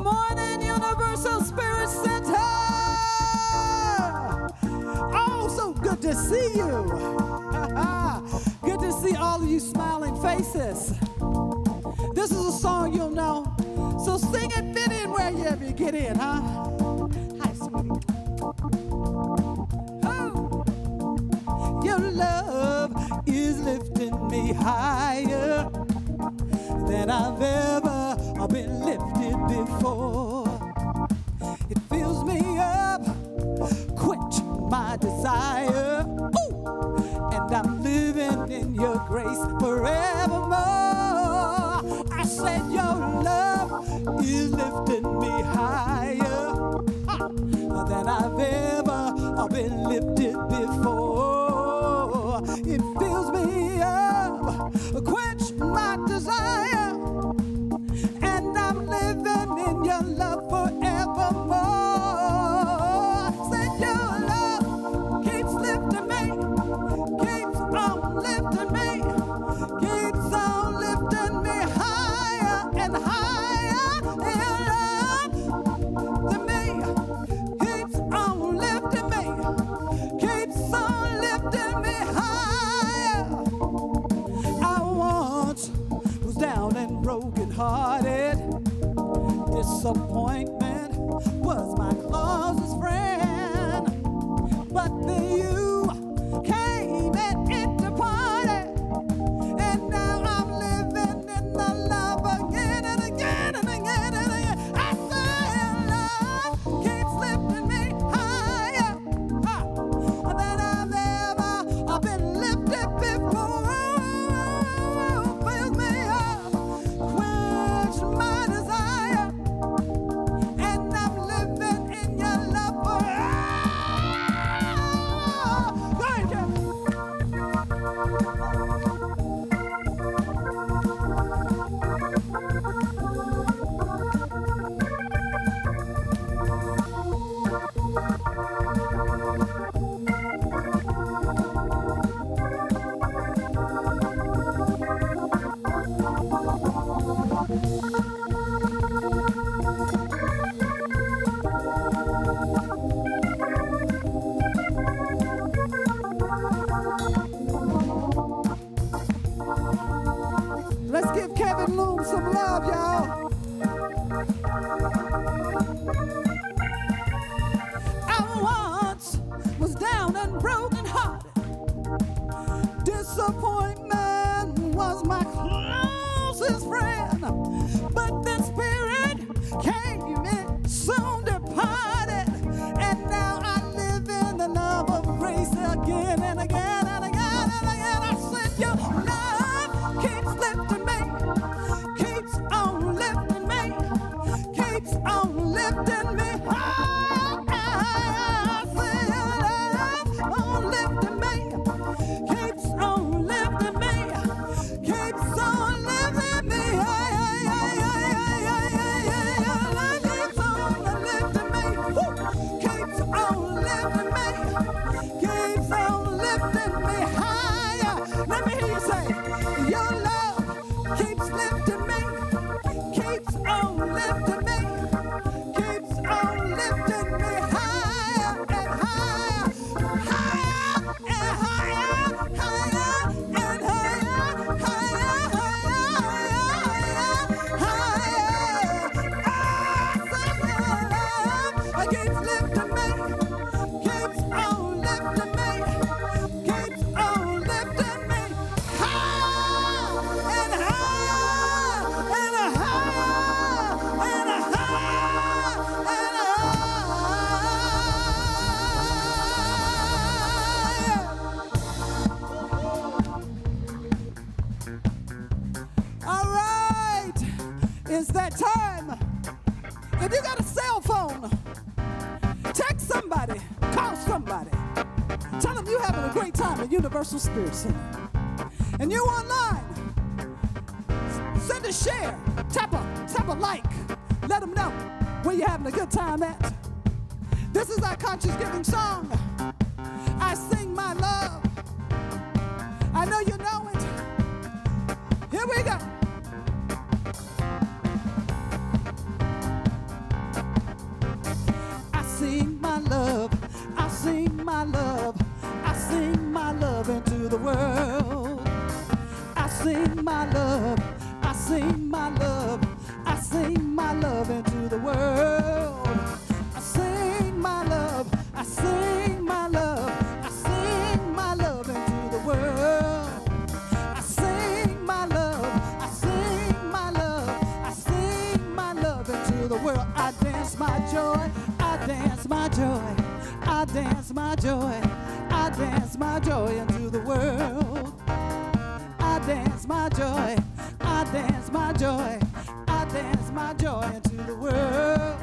morning, Universal Spirit Center. Oh, so good to see you. Good to see all of you smiling faces. This is a song you'll know, so sing it, fit in wherever you get in, huh? Hi, sweetie. Oh. Your love is lifting me higher than I've ever been lifted before. It fills me up, quench my desire. Ooh. And I'm living in your grace forevermore. I said your love is lifting me higher than I've ever been lifted before. It fills me up, quench my desire, and I'm living in your love forevermore. Said your love keeps lifting me, keeps on lifting me, keeps on lifting me higher and higher. Your love to me keeps on lifting me, keeps on lifting me higher. I once was down and broken hearted. Disappointment was my closest friend, but then you came and it departed, and now I'm living in the love again and again and again and again. I said love keeps lifting me higher than I've ever been lifted before. Fills me up, quench my desire, and I'm living in your love forever. Go ahead, Jeff. Let's give Kevin Loom some love, y'all. I once was down and broken hearted. Disappointment was my closest friend, but the Spirit came in, soon departed, and now I live in the love of grace again and again and again and again. I said your love keeps lifting me, keeps on lifting me, keeps on lifting me high. I said your love on lifting me, keeps on lifting me, keeps on lifting me high. Your love keeps on lifting me, keeps on lifting me, keeps on lifting me higher. Let me hear you say, your love keeps lifting me, keeps on lifting me, keeps on lifting me higher and higher, higher and higher, higher and higher, higher, higher, higher. Keeps lifting me, keeps on lifting me, keeps on lifting me higher and higher and higher and higher and higher. All right, it's that time. If you got a cell phone, text somebody, call somebody, tell them you're having a great time at Universal Spirit Center. And you online, send a share, tap a like, let them know where you're having a good time at. This is our conscious giving song. I sing my love. I know you know it. Here we go. world. I sing my love, I sing my love, I sing my love into the world. I sing my love, I sing my love, I sing my love into the world. I sing my love, I sing my love, I sing my love into the world. I dance my joy, I dance my joy, I dance my joy, I dance my joy into the world. I dance my joy, I dance my joy, I dance my joy into the world.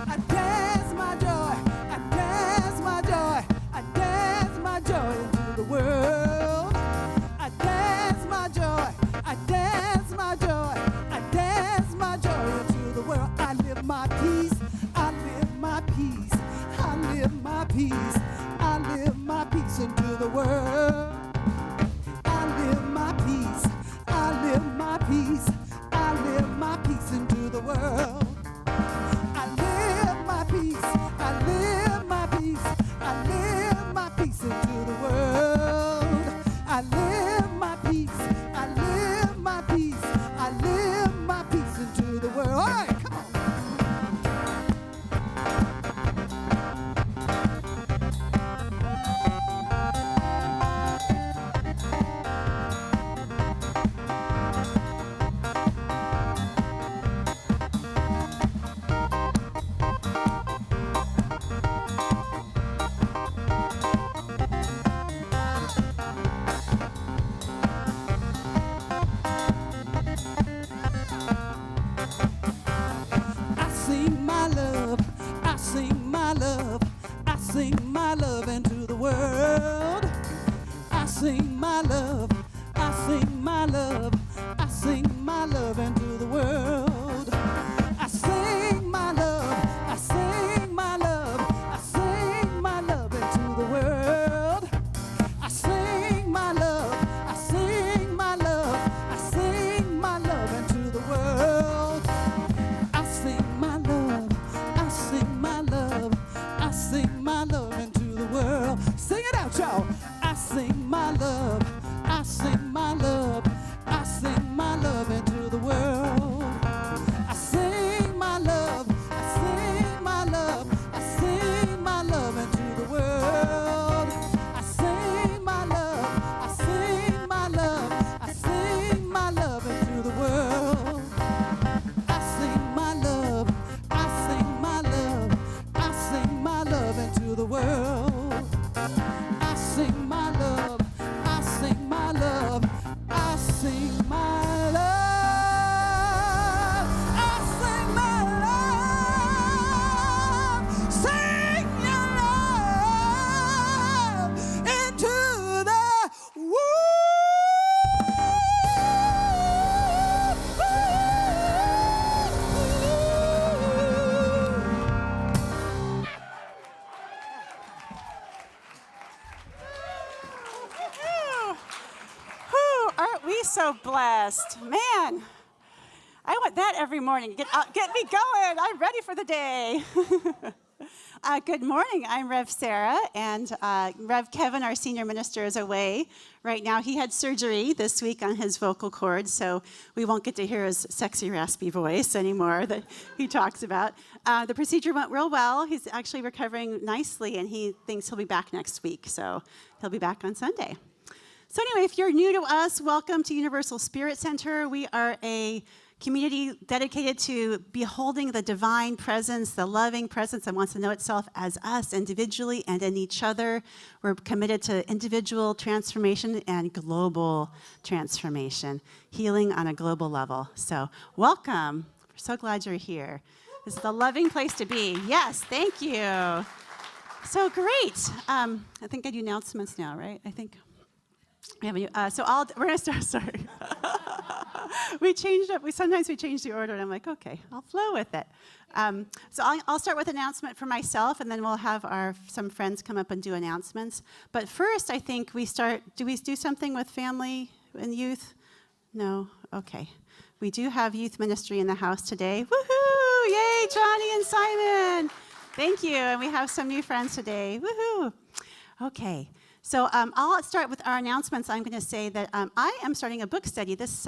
I dance my joy, I dance my joy, I dance my joy into the world. I dance my joy, I dance my joy, I dance my joy into the world. I live my peace, I live my peace, I live my peace, I live my peace into the world. I live my peace, I live my peace, I live my peace into the world. I live my peace, I live my peace, I live my peace into the world. I live my peace, I live my peace, I live my peace into the world. All right, come on. I sing my love, I sing my love, I sing my love into the world. I sing my love, I sing my love, I sing my love into the world. I sing my love, I sing my love, I sing my love into the world. I sing my love, I sing my love, I sing my love into the world. I sing my love, I sing my love, I sing my love into the world. Sing it out, y'all. I sing my love, I sing my love, I sing my love into the world. I sing my love, I sing my love, I sing my love into the world. I sing my love, I sing my love, I sing my love into the world. I sing my love, I sing my love, I sing my love into the world. I sing my love, I sing my love, I sing my love, I sing my love, sing your love into the Whew, aren't we so blessed? Man, I want that every morning. Get me going. I'm ready for the day. Good morning. I'm Rev Sarah, and Rev Kevin, our senior minister, is away right now. He had surgery this week on his vocal cords, so we won't get to hear his sexy, raspy voice anymore that he talks about. The procedure went real well. He's actually recovering nicely, and he thinks he'll be back next week, so he'll be back on Sunday. So anyway, if you're new to us, welcome to Universal Spirit Center. We are a community dedicated to beholding the divine presence, the loving presence that wants to know itself as us individually and in each other. We're committed to individual transformation and global transformation, healing on a global level. So welcome. We're so glad you're here. This is a loving place to be. Yes, thank you. So great. I think I do announcements now, right? I think. We're gonna start. Sorry, we changed up. Sometimes we change the order, and I'm like, okay, I'll flow with it. So I'll start with an announcement for myself, and then we'll have some friends come up and do announcements. But first, I think we start. Do we do something with family and youth? No. Okay. We do have youth ministry in the house today. Woohoo! Yay, Johnny and Simon. Thank you. And we have some new friends today. Woohoo! Okay. So I'll start with our announcements. I'm going to say that I am starting a book study this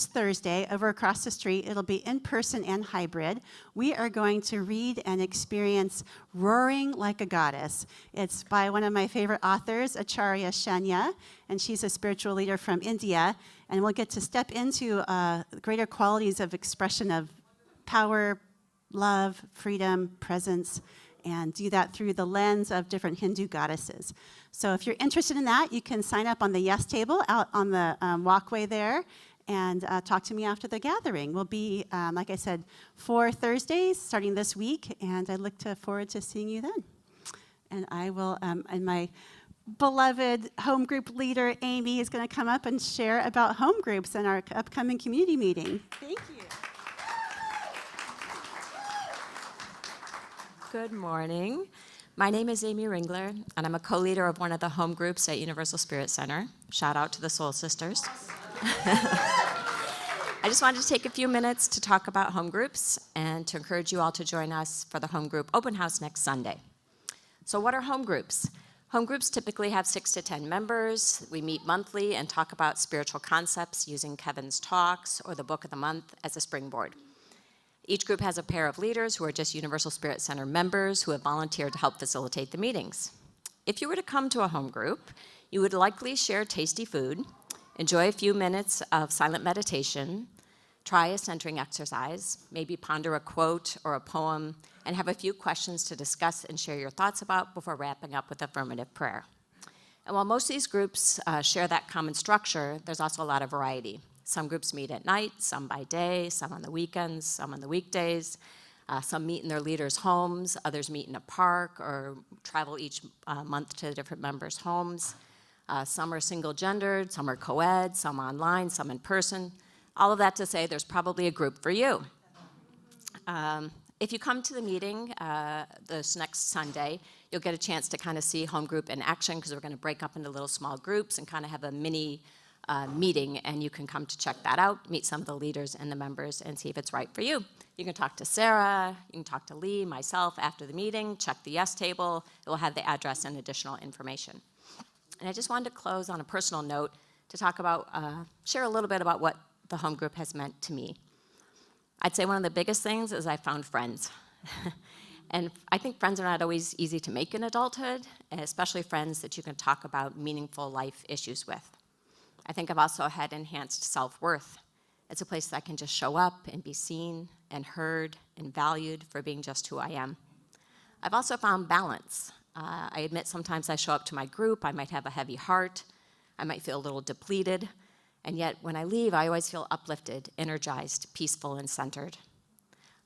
Thursday over across the street. It'll be in person and hybrid. We are going to read and experience Roaring Like a Goddess. It's by one of my favorite authors, Acharya Shanya, and she's a spiritual leader from India. And we'll get to step into greater qualities of expression of power, love, freedom, presence, and do that through the lens of different Hindu goddesses. So if you're interested in that, you can sign up on the Yes table out on the walkway there and talk to me after the gathering. We'll be, like I said, 4 Thursdays starting this week, and I look forward to seeing you then. And I will, and my beloved home group leader, Amy, is going to come up and share about home groups and our upcoming community meeting. Thank you. Good morning. My name is Amy Ringler, and I'm a co-leader of one of the home groups at Universal Spirit Center. Shout out to the Soul Sisters. I just wanted to take a few minutes to talk about home groups and to encourage you all to join us for the home group open house next Sunday. So what are home groups? Home groups typically have 6 to 10 members. We meet monthly and talk about spiritual concepts using Kevin's talks or the book of the month as a springboard. Each group has a pair of leaders who are just Universal Spirit Center members who have volunteered to help facilitate the meetings. If you were to come to a home group, you would likely share tasty food, enjoy a few minutes of silent meditation, try a centering exercise, maybe ponder a quote or a poem, and have a few questions to discuss and share your thoughts about before wrapping up with affirmative prayer. And while most of these groups share that common structure, there's also a lot of variety. Some groups meet at night, some by day, some on the weekends, some on the weekdays. Some meet in their leaders' homes, others meet in a park or travel each month to different members' homes. Some are single-gendered, some are co-ed, some online, some in person. All of that to say there's probably a group for you. If you come to the meeting this next Sunday, you'll get a chance to kind of see home group in action because we're going to break up into little small groups and kind of have a mini meeting, and you can come to check that out, meet some of the leaders and the members, and see if it's right for you. You can talk to Sarah, you can talk to Lee, myself after the meeting, check the Yes table. It will have the address and additional information. And I just wanted to close on a personal note to talk about, share a little bit about what the home group has meant to me. I'd say one of the biggest things is I found friends. And I think friends are not always easy to make in adulthood, and especially friends that you can talk about meaningful life issues with. I think I've also had enhanced self-worth. It's a place that I can just show up and be seen and heard and valued for being just who I am. I've also found balance. I admit sometimes I show up to my group, I might have a heavy heart, I might feel a little depleted, and yet when I leave, I always feel uplifted, energized, peaceful, and centered.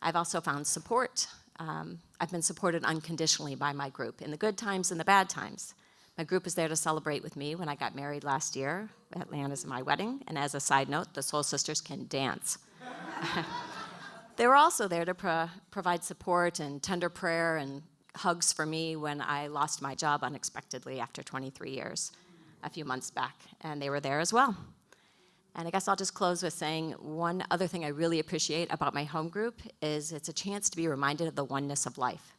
I've also found support. I've been supported unconditionally by my group in the good times and the bad times. My group was there to celebrate with me when I got married last year at Lana's my wedding, and as a side note, the Soul Sisters can dance. They were also there to provide support and tender prayer and hugs for me when I lost my job unexpectedly after 23 years a few months back, and they were there as well. And I guess I'll just close with saying one other thing I really appreciate about my home group is it's a chance to be reminded of the oneness of life.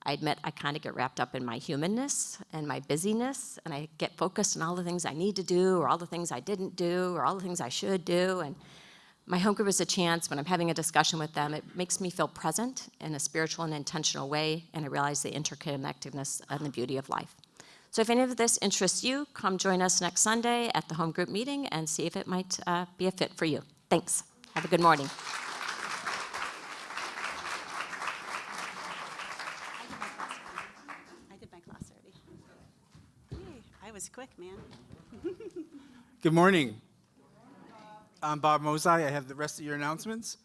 I admit I kind of get wrapped up in my humanness and my busyness, and I get focused on all the things I need to do or all the things I didn't do or all the things I should do. And my home group is a chance when I'm having a discussion with them. It makes me feel present in a spiritual and intentional way, and I realize the interconnectedness and the beauty of life. So if any of this interests you, come join us next Sunday at the home group meeting and see if it might be a fit for you. Thanks. Have a good morning. I was quick, man. Good morning. I'm Bob Mozai. I have the rest of your announcements.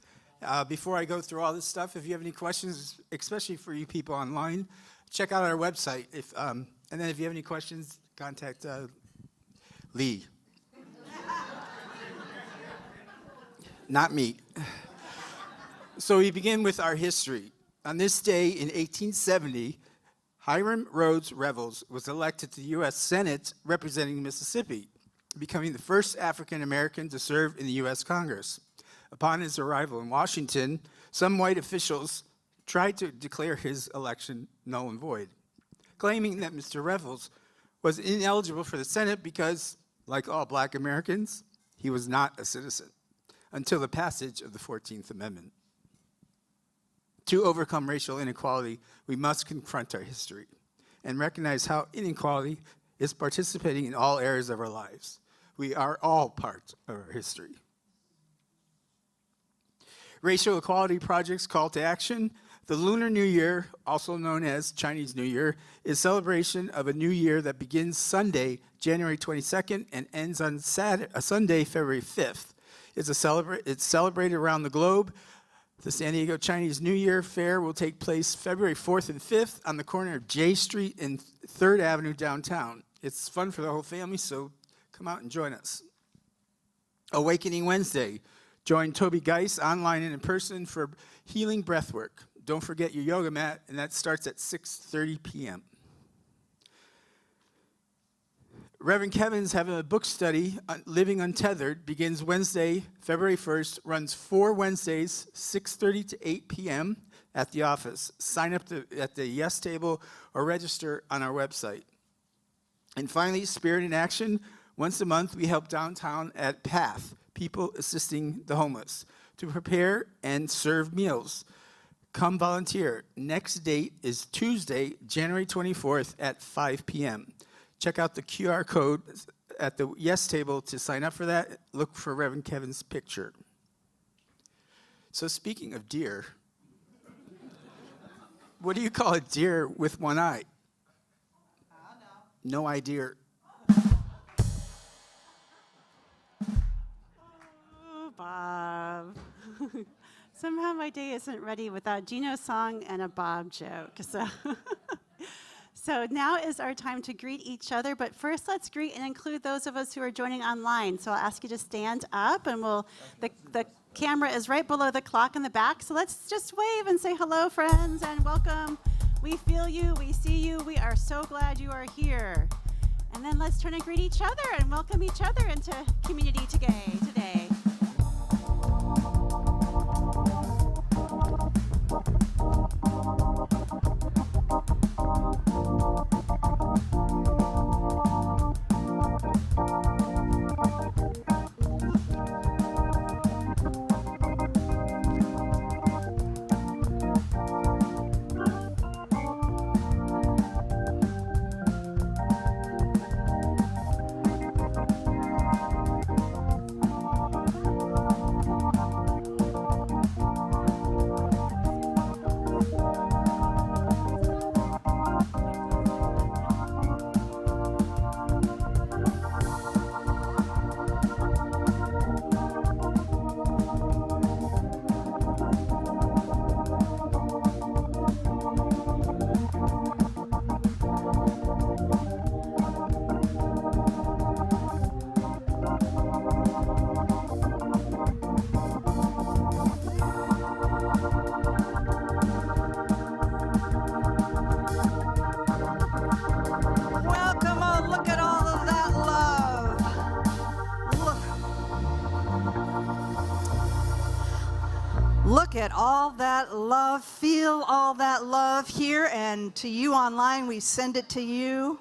Before I go through all this stuff, if you have any questions, especially for you people online, check out our website. And then if you have any questions, contact Lee. Not me. So we begin with our history. On this day in 1870, Hiram Rhodes Revels was elected to the U.S. Senate representing Mississippi, becoming the first African American to serve in the U.S. Congress. Upon his arrival in Washington, some white officials tried to declare his election null and void, claiming that Mr. Revels was ineligible for the Senate because, like all black Americans, he was not a citizen until the passage of the 14th Amendment. To overcome racial inequality, we must confront our history and recognize how inequality is participating in all areas of our lives. We are all part of our history. Racial Equality Project's call to action: the Lunar New Year, also known as Chinese New Year, is celebration of a new year that begins Sunday, January 22nd, and ends on Sunday, February 5th. It's celebrated around the globe. The San Diego Chinese New Year Fair will take place February 4th and 5th on the corner of J Street and 3rd Avenue downtown. It's fun for the whole family, so come out and join us. Awakening Wednesday. Join Toby Geis online and in person for healing breathwork. Don't forget your yoga mat, and that starts at 6:30 p.m. Reverend Kevin's having a book study, Living Untethered, begins Wednesday, February 1st, runs 4 Wednesdays, 6:30 to 8 p.m. at the office. Sign up at the Yes table or register on our website. And finally, Spirit in Action. Once a month, we help downtown at PATH, People Assisting the Homeless, to prepare and serve meals. Come volunteer. Next date is Tuesday, January 24th at 5 p.m. Check out the QR code at the Yes table to sign up for that. Look for Reverend Kevin's picture. So speaking of deer, what do you call a deer with one eye? No idea. Oh, Bob. Somehow my day isn't ready without Gino's song and a Bob joke. So now is our time to greet each other, but first let's greet and include those of us who are joining online. So I'll ask you to stand up, and the camera is right below the clock in the back, so let's just wave and say hello, friends, and welcome. We feel you, we see you, we are so glad you are here. And then let's turn and greet each other and welcome each other into community today. Look at all that love, feel all that love here, and to you online, we send it to you.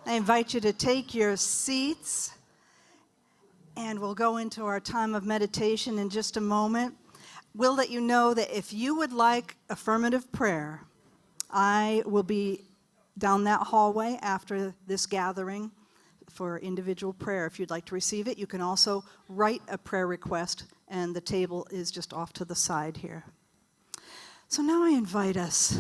I invite you to take your seats, and we'll go into our time of meditation in just a moment. We'll let you know that if you would like affirmative prayer, I will be down that hallway after this gathering for individual prayer. If you'd like to receive it, you can also write a prayer request, and the table is just off to the side here. So now I invite us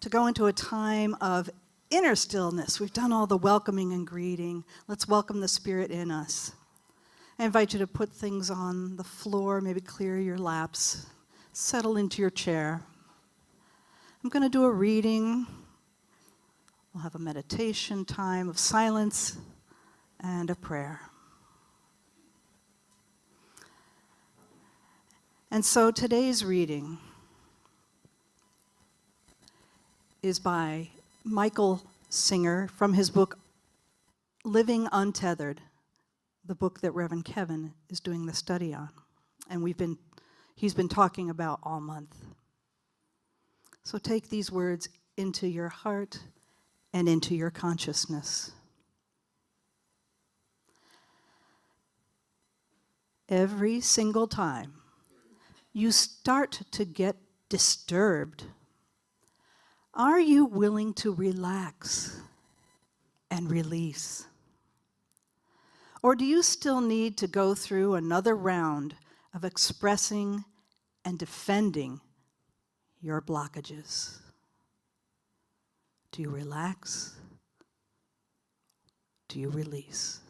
to go into a time of inner stillness. We've done all the welcoming and greeting. Let's welcome the Spirit in us. I invite you to put things on the floor, maybe clear your laps, settle into your chair. I'm going to do a reading. We'll have a meditation time of silence and a prayer. And so today's reading is by Michael Singer from his book, Living Untethered, the book that Reverend Kevin is doing the study on. And he's been talking about all month. So take these words into your heart and into your consciousness. every single time you start to get disturbed, are you willing to relax and release? Or do you still need to go through another round of expressing and defending your blockages? Do you relax? Do you release?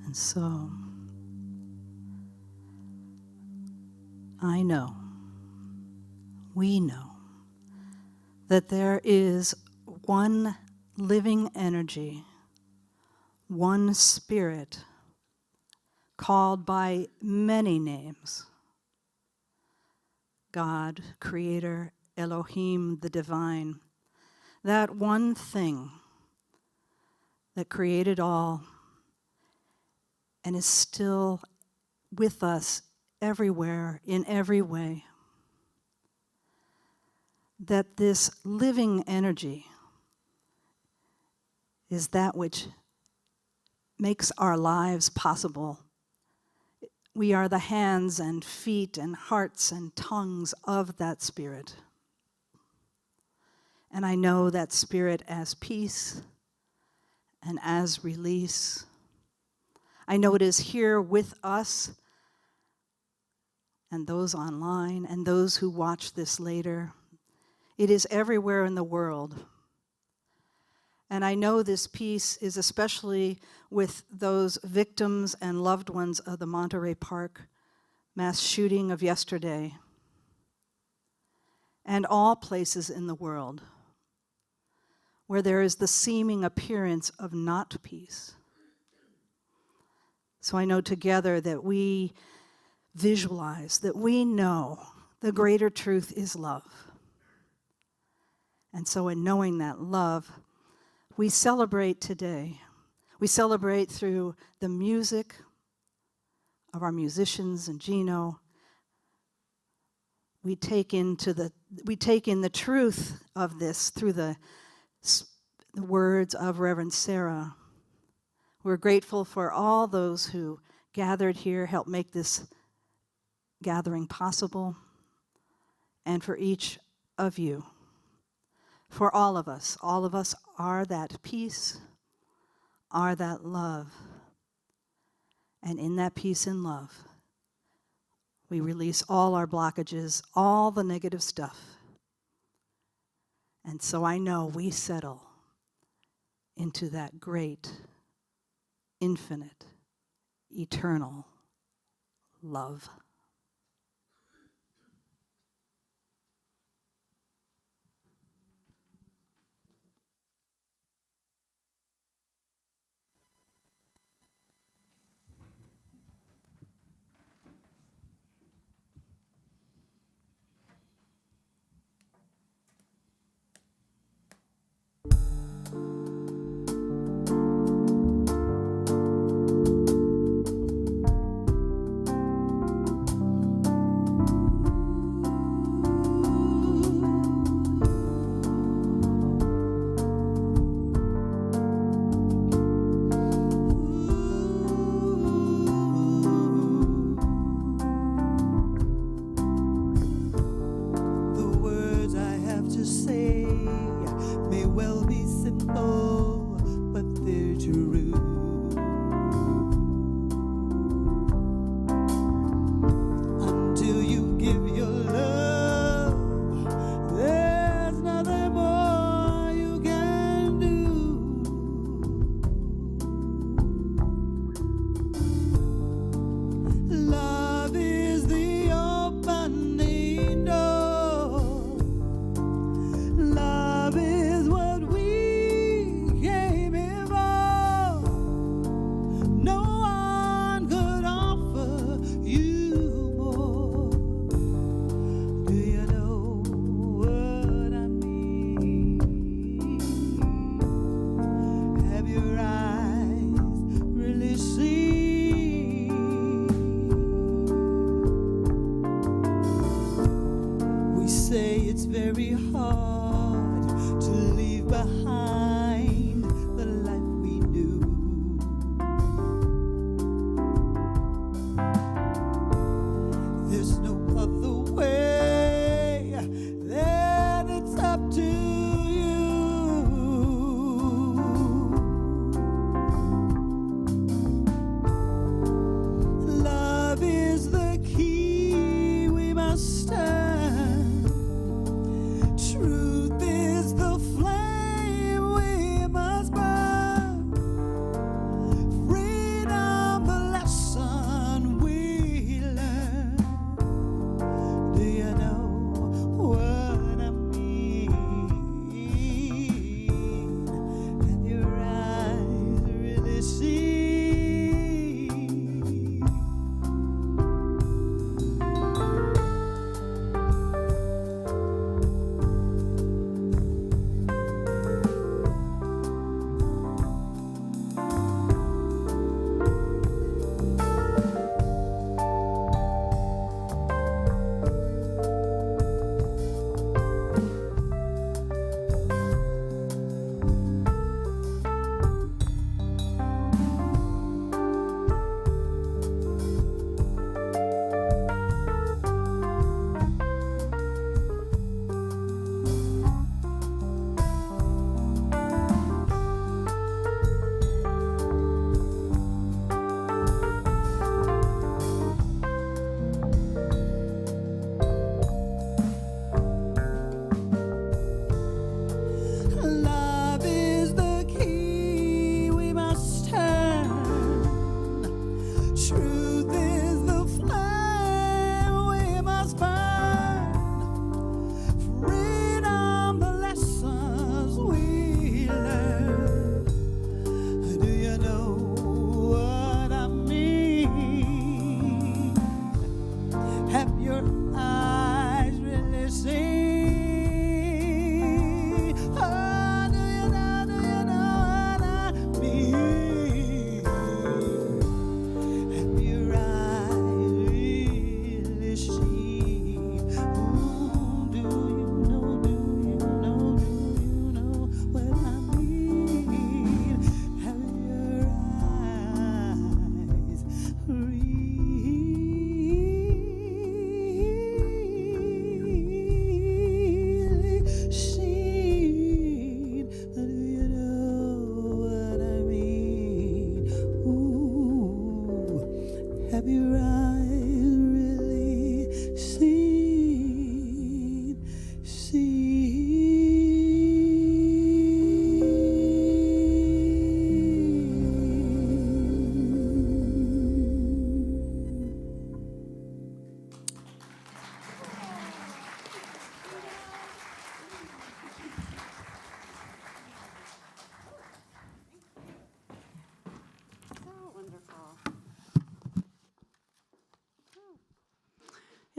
And so, I know, we know, that there is one living energy, one spirit, called by many names. God, Creator, Elohim, the divine, that one thing that created all and is still with us everywhere, in every way. That this living energy is that which makes our lives possible. We are the hands and feet and hearts and tongues of that spirit. And I know that spirit as peace and as release. I know it is here with us and those online and those who watch this later. It is everywhere in the world. And I know this peace is especially with those victims and loved ones of the Monterey Park mass shooting of yesterday, and all places in the world where there is the seeming appearance of not peace. So I know together that we visualize, that we know the greater truth is love. And so in knowing that love, we celebrate today. We celebrate through the music of our musicians and Gino. We take in the truth of this through the words of Reverend Sarah. We're grateful for all those who gathered here, helped make this gathering possible, and for each of you. For all of us are that peace, are that love. And in that peace and love, we release all our blockages, all the negative stuff. And so I know we settle into that great, infinite, eternal love.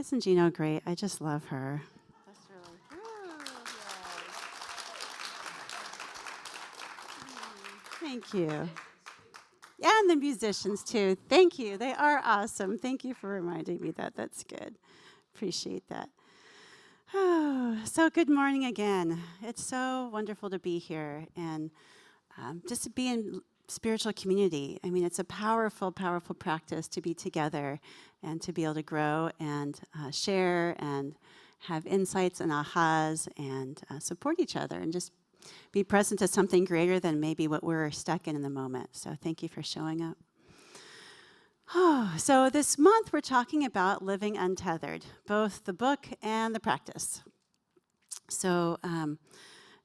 Isn't Gino great? I just love her. That's really, thank you. And the musicians, too. Thank you. They are awesome. Thank you for reminding me that. That's good. Appreciate that. Oh, so good morning again. It's so wonderful to be here and just to be in spiritual community. I mean, it's a powerful, powerful practice to be together and to be able to grow and share and have insights and ahas and support each other and just be present to something greater than maybe what we're stuck in the moment. So thank you for showing up. Oh, so this month we're talking about living untethered, both the book and the practice. So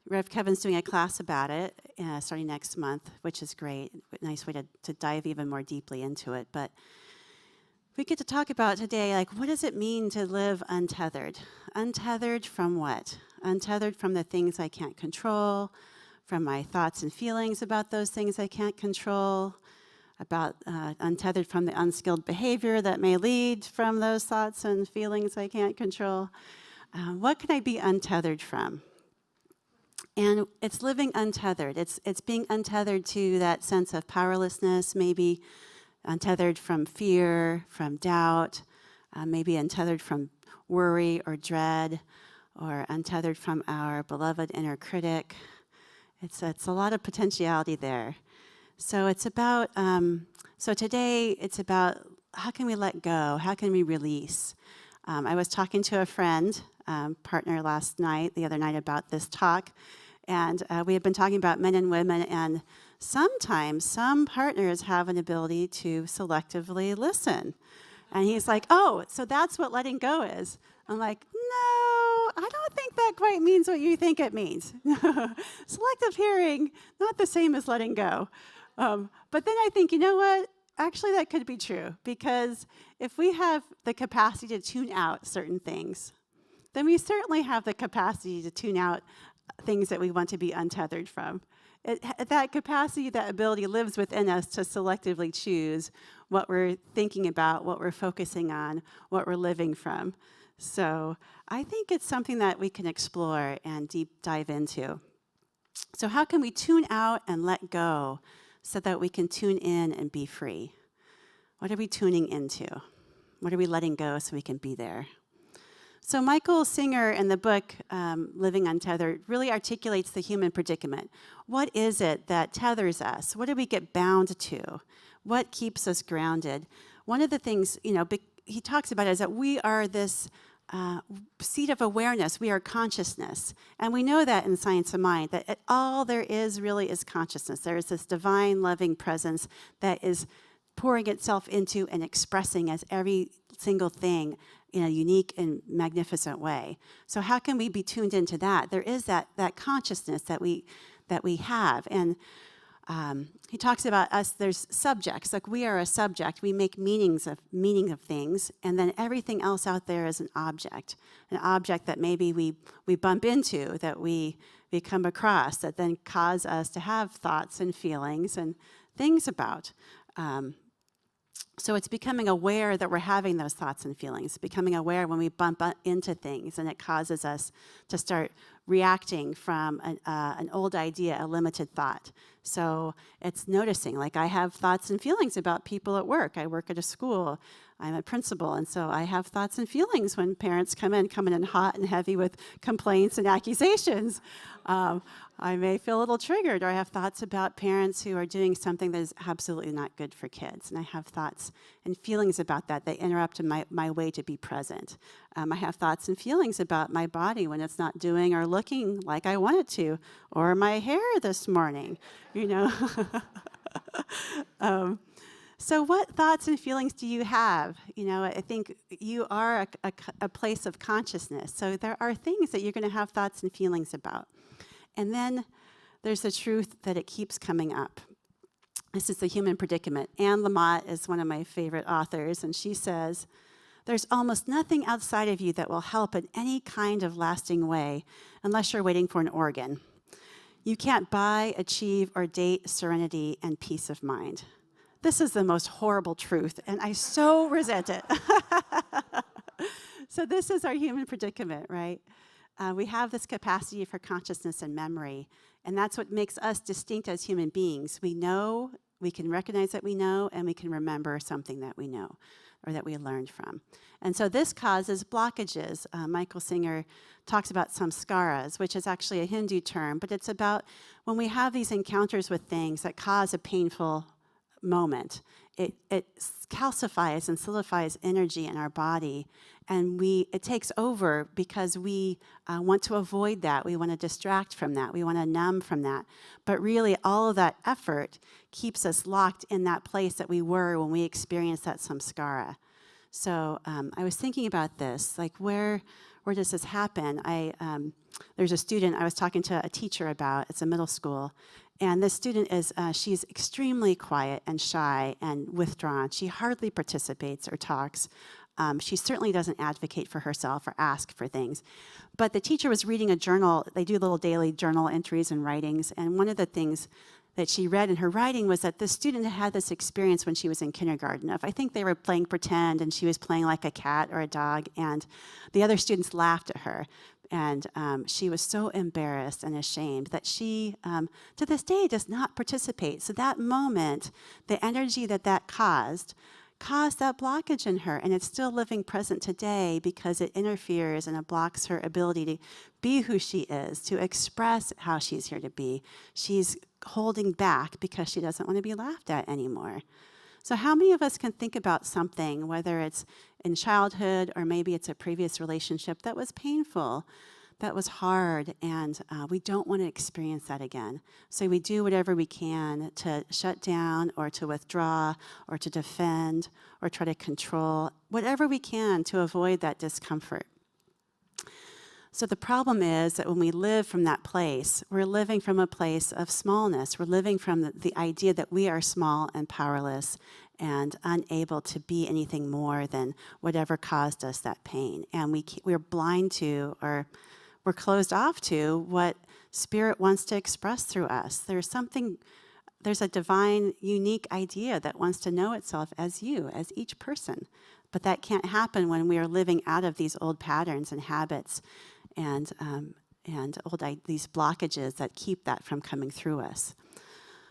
Rev Kevin's doing a class about it starting next month, which is great. Nice way to dive even more deeply into it. But we get to talk about today, like, what does it mean to live untethered? Untethered from what? Untethered from the things I can't control, from my thoughts and feelings about those things I can't control, about untethered from the unskilled behavior that may lead from those thoughts and feelings I can't control. What can I be untethered from? And it's living untethered. It's being untethered to that sense of powerlessness, maybe untethered from fear, from doubt, maybe untethered from worry or dread, or untethered from our beloved inner critic. It's a lot of potentiality there. So it's about, so today it's about how can we let go? How can we release? I was talking to a friend, partner the other night about this talk, and we had been talking about men and women, and sometimes some partners have an ability to selectively listen. And he's like, oh, so that's what letting go is. I'm like, no, I don't think that quite means what you think it means. Selective hearing, not the same as letting go. But then I think, you know what? Actually, that could be true, because if we have the capacity to tune out certain things, then we certainly have the capacity to tune out things that we want to be untethered from. That capacity, that ability lives within us to selectively choose what we're thinking about, what we're focusing on, what we're living from. So I think it's something that we can explore and deep dive into. So how can we tune out and let go so that we can tune in and be free? What are we tuning into? What are we letting go so we can be there? So Michael Singer in the book, Living Untethered, really articulates the human predicament. What is it that tethers us? What do we get bound to? What keeps us grounded? One of the things, he talks about is that we are this seat of awareness. We are consciousness. And we know that in Science of Mind, that all there is really is consciousness. There is this divine, loving presence that is pouring itself into and expressing as every single thing in a unique and magnificent way. So how can we be tuned into that? There is that consciousness that we have. And he talks about us, there's subjects, like we are a subject. We make meaning of things, and then everything else out there is an object that maybe we bump into, that we come across, that then cause us to have thoughts and feelings and things about. So it's becoming aware that we're having those thoughts and feelings, becoming aware when we bump into things, and it causes us to start reacting from an old idea, a limited thought. So it's noticing, like I have thoughts and feelings about people at work. I work at a school. I'm a principal, and so I have thoughts and feelings when parents come in hot and heavy with complaints and accusations. I may feel a little triggered, or I have thoughts about parents who are doing something that is absolutely not good for kids, and I have thoughts and feelings about that. They interrupt my way to be present. I have thoughts and feelings about my body when it's not doing or looking like I want it to, or my hair this morning, So what thoughts and feelings do you have? I think you are a place of consciousness. So there are things that you're going to have thoughts and feelings about. And then there's the truth that it keeps coming up. This is the human predicament. Anne Lamott is one of my favorite authors, and she says, there's almost nothing outside of you that will help in any kind of lasting way unless you're waiting for an organ. You can't buy, achieve, or date serenity and peace of mind. This is the most horrible truth, and I so resent it. So this is our human predicament, right? We have this capacity for consciousness and memory, and that's what makes us distinct as human beings. We know, we can recognize that we know, and we can remember something that we know or that we learned from. And so this causes blockages. Michael Singer talks about samskaras, which is actually a Hindu term, but it's about when we have these encounters with things that cause a painful moment. It calcifies and solidifies energy in our body, and it takes over because we want to avoid that. We want to distract from that. We want to numb from that. But really, all of that effort keeps us locked in that place that we were when we experienced that samskara. So I was thinking about this, like where does this happen? There's a student I was talking to a teacher about. It's a middle school. And this student she's extremely quiet and shy and withdrawn. She hardly participates or talks. She certainly doesn't advocate for herself or ask for things. But the teacher was reading a journal. They do little daily journal entries and writings. And one of the things that she read in her writing was that the student had this experience when she was in kindergarten. I think they were playing pretend, and she was playing like a cat or a dog, and the other students laughed at her. And she was so embarrassed and ashamed that she, to this day, does not participate. So that moment, the energy that caused that blockage in her, and it's still living present today because it interferes and it blocks her ability to be who she is, to express how she's here to be. She's holding back because she doesn't want to be laughed at anymore. So how many of us can think about something, whether it's in childhood or maybe it's a previous relationship that was painful, that was hard, and we don't want to experience that again. So we do whatever we can to shut down or to withdraw or to defend or try to control, whatever we can to avoid that discomfort. So the problem is that when we live from that place, we're living from a place of smallness. We're living from the idea that we are small and powerless and unable to be anything more than whatever caused us that pain. And we're blind to, or we're closed off to, what Spirit wants to express through us. There's a divine, unique idea that wants to know itself as you, as each person. But that can't happen when we are living out of these old patterns and habits and these blockages that keep that from coming through us.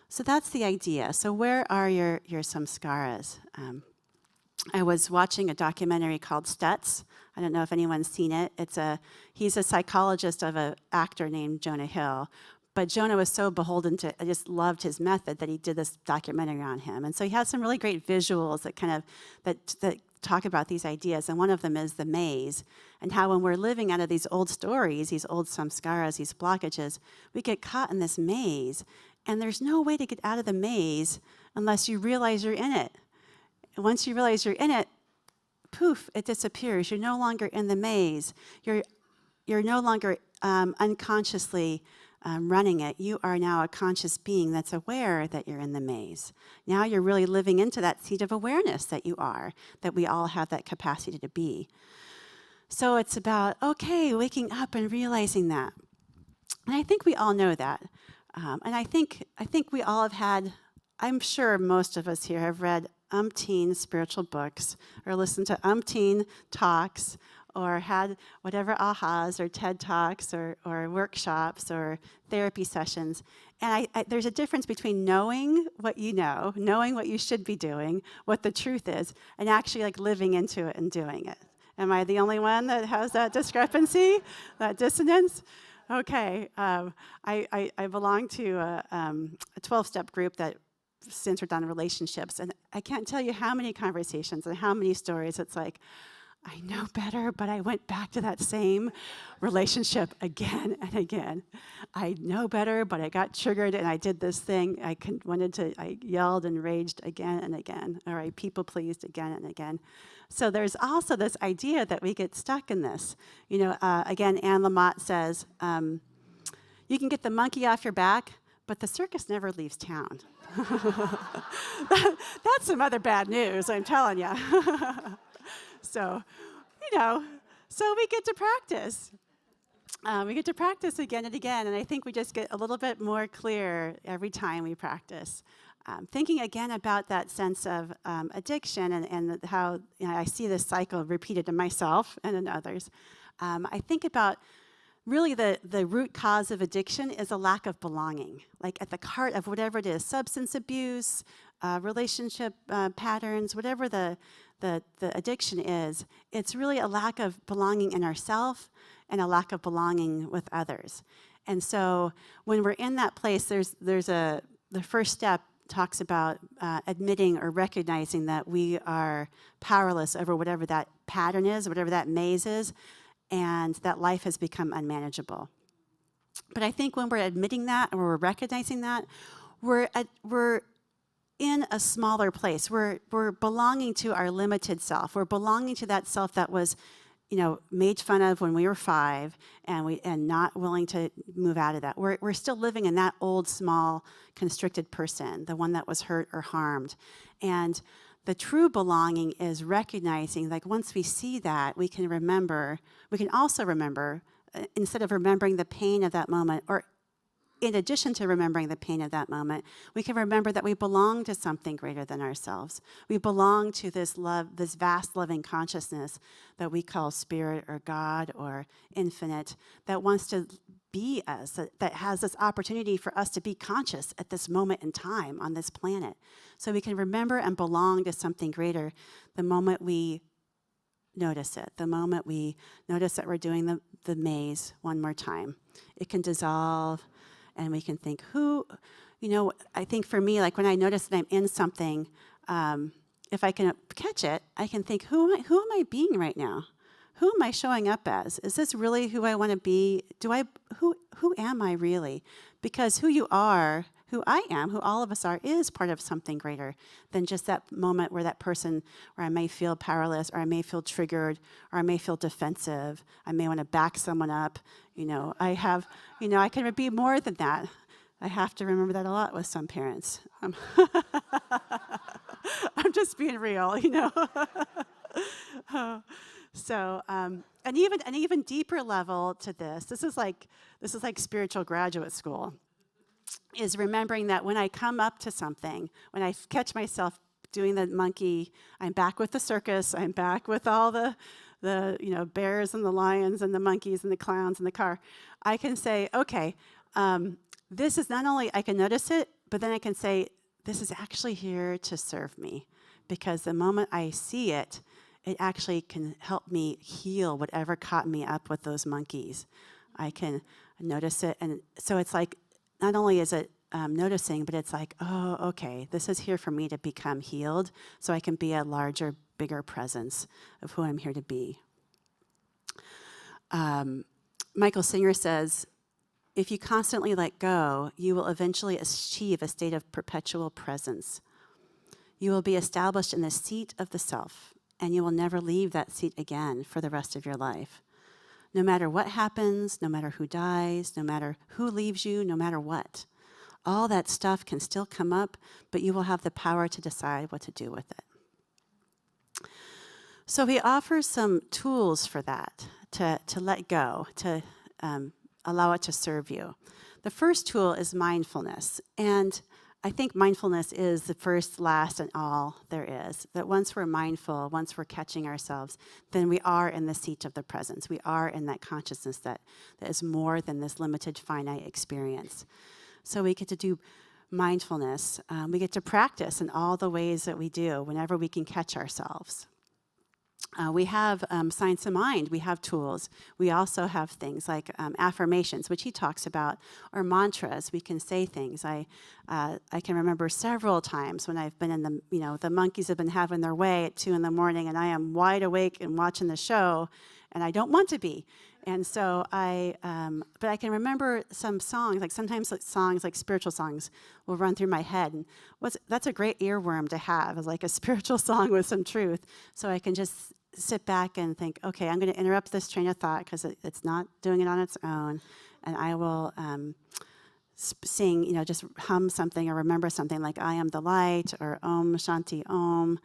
So that's the idea. So where are your samskaras? I was watching a documentary called Stutz. I don't know if anyone's seen it. He's a psychologist of an actor named Jonah Hill. But Jonah was so beholden to, I just loved his method that he did this documentary on him. And so he has some really great visuals that talk about these ideas. And one of them is the maze, and how when we're living out of these old stories, these old samskaras, these blockages, we get caught in this maze. And there's no way to get out of the maze unless you realize you're in it. And once you realize you're in it, poof, it disappears. You're no longer in the maze. You're no longer unconsciously running it. You are now a conscious being that's aware that you're in the maze. Now you're really living into that seat of awareness that you are, that we all have that capacity to be. So it's about, okay, waking up and realizing that. And I think we all know that. And I think we all have had, I'm sure most of us here have read umpteen spiritual books or listened to umpteen talks or had whatever ahas or TED Talks or workshops or therapy sessions. And there's a difference between knowing what you know, knowing what you should be doing, what the truth is, and actually like living into it and doing it. Am I the only one that has that discrepancy, that dissonance? Okay, I belong to a 12-step group that centered on relationships, and I can't tell you how many conversations and how many stories it's like, I know better, but I went back to that same relationship again and again. I know better, but I got triggered and I did this thing. I yelled and raged again and again, or I people-pleased again and again. So there's also this idea that we get stuck in this. You know, again, Anne Lamott says, you can get the monkey off your back, but the circus never leaves town. That's some other bad news, I'm telling you. So, so we get to practice. We get to practice again and again, and I think we just get a little bit more clear every time we practice. Thinking again about that sense of addiction and how I see this cycle repeated in myself and in others, I think about really the root cause of addiction is a lack of belonging. Like at the heart of whatever it is, substance abuse, relationship patterns, whatever the addiction is, it's really a lack of belonging in ourselves and a lack of belonging with others. And so when we're in that place, the first step talks about admitting or recognizing that we are powerless over whatever that pattern is, whatever that maze is, and that life has become unmanageable. But I think when we're admitting that and we're recognizing that, we're in a smaller place. We're belonging to our limited self. We're belonging to that self that was, made fun of when we were 5 and not willing to move out of that. We're still living in that old, small, constricted person, the one that was hurt or harmed. And the true belonging is recognizing, like once we see that, we can also remember, instead of remembering the pain of that moment, or in addition to remembering the pain of that moment, we can remember that we belong to something greater than ourselves. We belong to this love, this vast loving consciousness that we call spirit or God or infinite, that wants to be us, that has this opportunity for us to be conscious at this moment in time on this planet. So we can remember and belong to something greater the moment we notice it, the moment we notice that we're doing the maze one more time. It can dissolve. And we can think, I think for me, like when I notice that I'm in something, if I can catch it, I can think, who am I being right now? Who am I showing up as? Is this really who I want to be? Who am I really? Because who you are, who I am, who all of us are, is part of something greater than just that moment where that person, where I may feel powerless, or I may feel triggered, or I may feel defensive. I may want to back someone up. I can be more than that. I have to remember that a lot with some parents. I'm just being real, So, an even deeper level to this is like spiritual graduate school, is remembering that when I come up to something, when I catch myself doing the monkey, I'm back with the circus, I'm back with all the bears and the lions and the monkeys and the clowns and the car. I can say, okay, this is not only, I can notice it, but then I can say, this is actually here to serve me. Because the moment I see it, it actually can help me heal whatever caught me up with those monkeys. I can notice it. And so it's like, not only is it noticing, but it's like, oh, okay, this is here for me to become healed so I can be a larger, bigger presence of who I'm here to be. Michael Singer says, if you constantly let go, you will eventually achieve a state of perpetual presence. You will be established in the seat of the self, and you will never leave that seat again for the rest of your life. No matter what happens, no matter who dies, no matter who leaves you, no matter what. All that stuff can still come up, but you will have the power to decide what to do with it. So he offers some tools for that, to let go, to allow it to serve you. The first tool is mindfulness. And I think mindfulness is the first, last, and all there is. That once we're mindful, once we're catching ourselves, then we are in the seat of the presence. We are in that consciousness that is more than this limited, finite experience. So we get to do mindfulness. We get to practice in all the ways that we do whenever we can catch ourselves. We have Science of Mind. We have tools. We also have things like affirmations, which he talks about, or mantras. We can say things. I can remember several times when I've been in the monkeys have been having their way at 2 a.m, and I am wide awake and watching the show, and I don't want to be. And so but I can remember some songs, like sometimes songs like spiritual songs will run through my head. And that's a great earworm to have, is like a spiritual song with some truth. So I can just sit back and think, okay, I'm going to interrupt this train of thought because it's not doing it on its own. And I will sing, just hum something or remember something like I am the light or Om Shanti Om.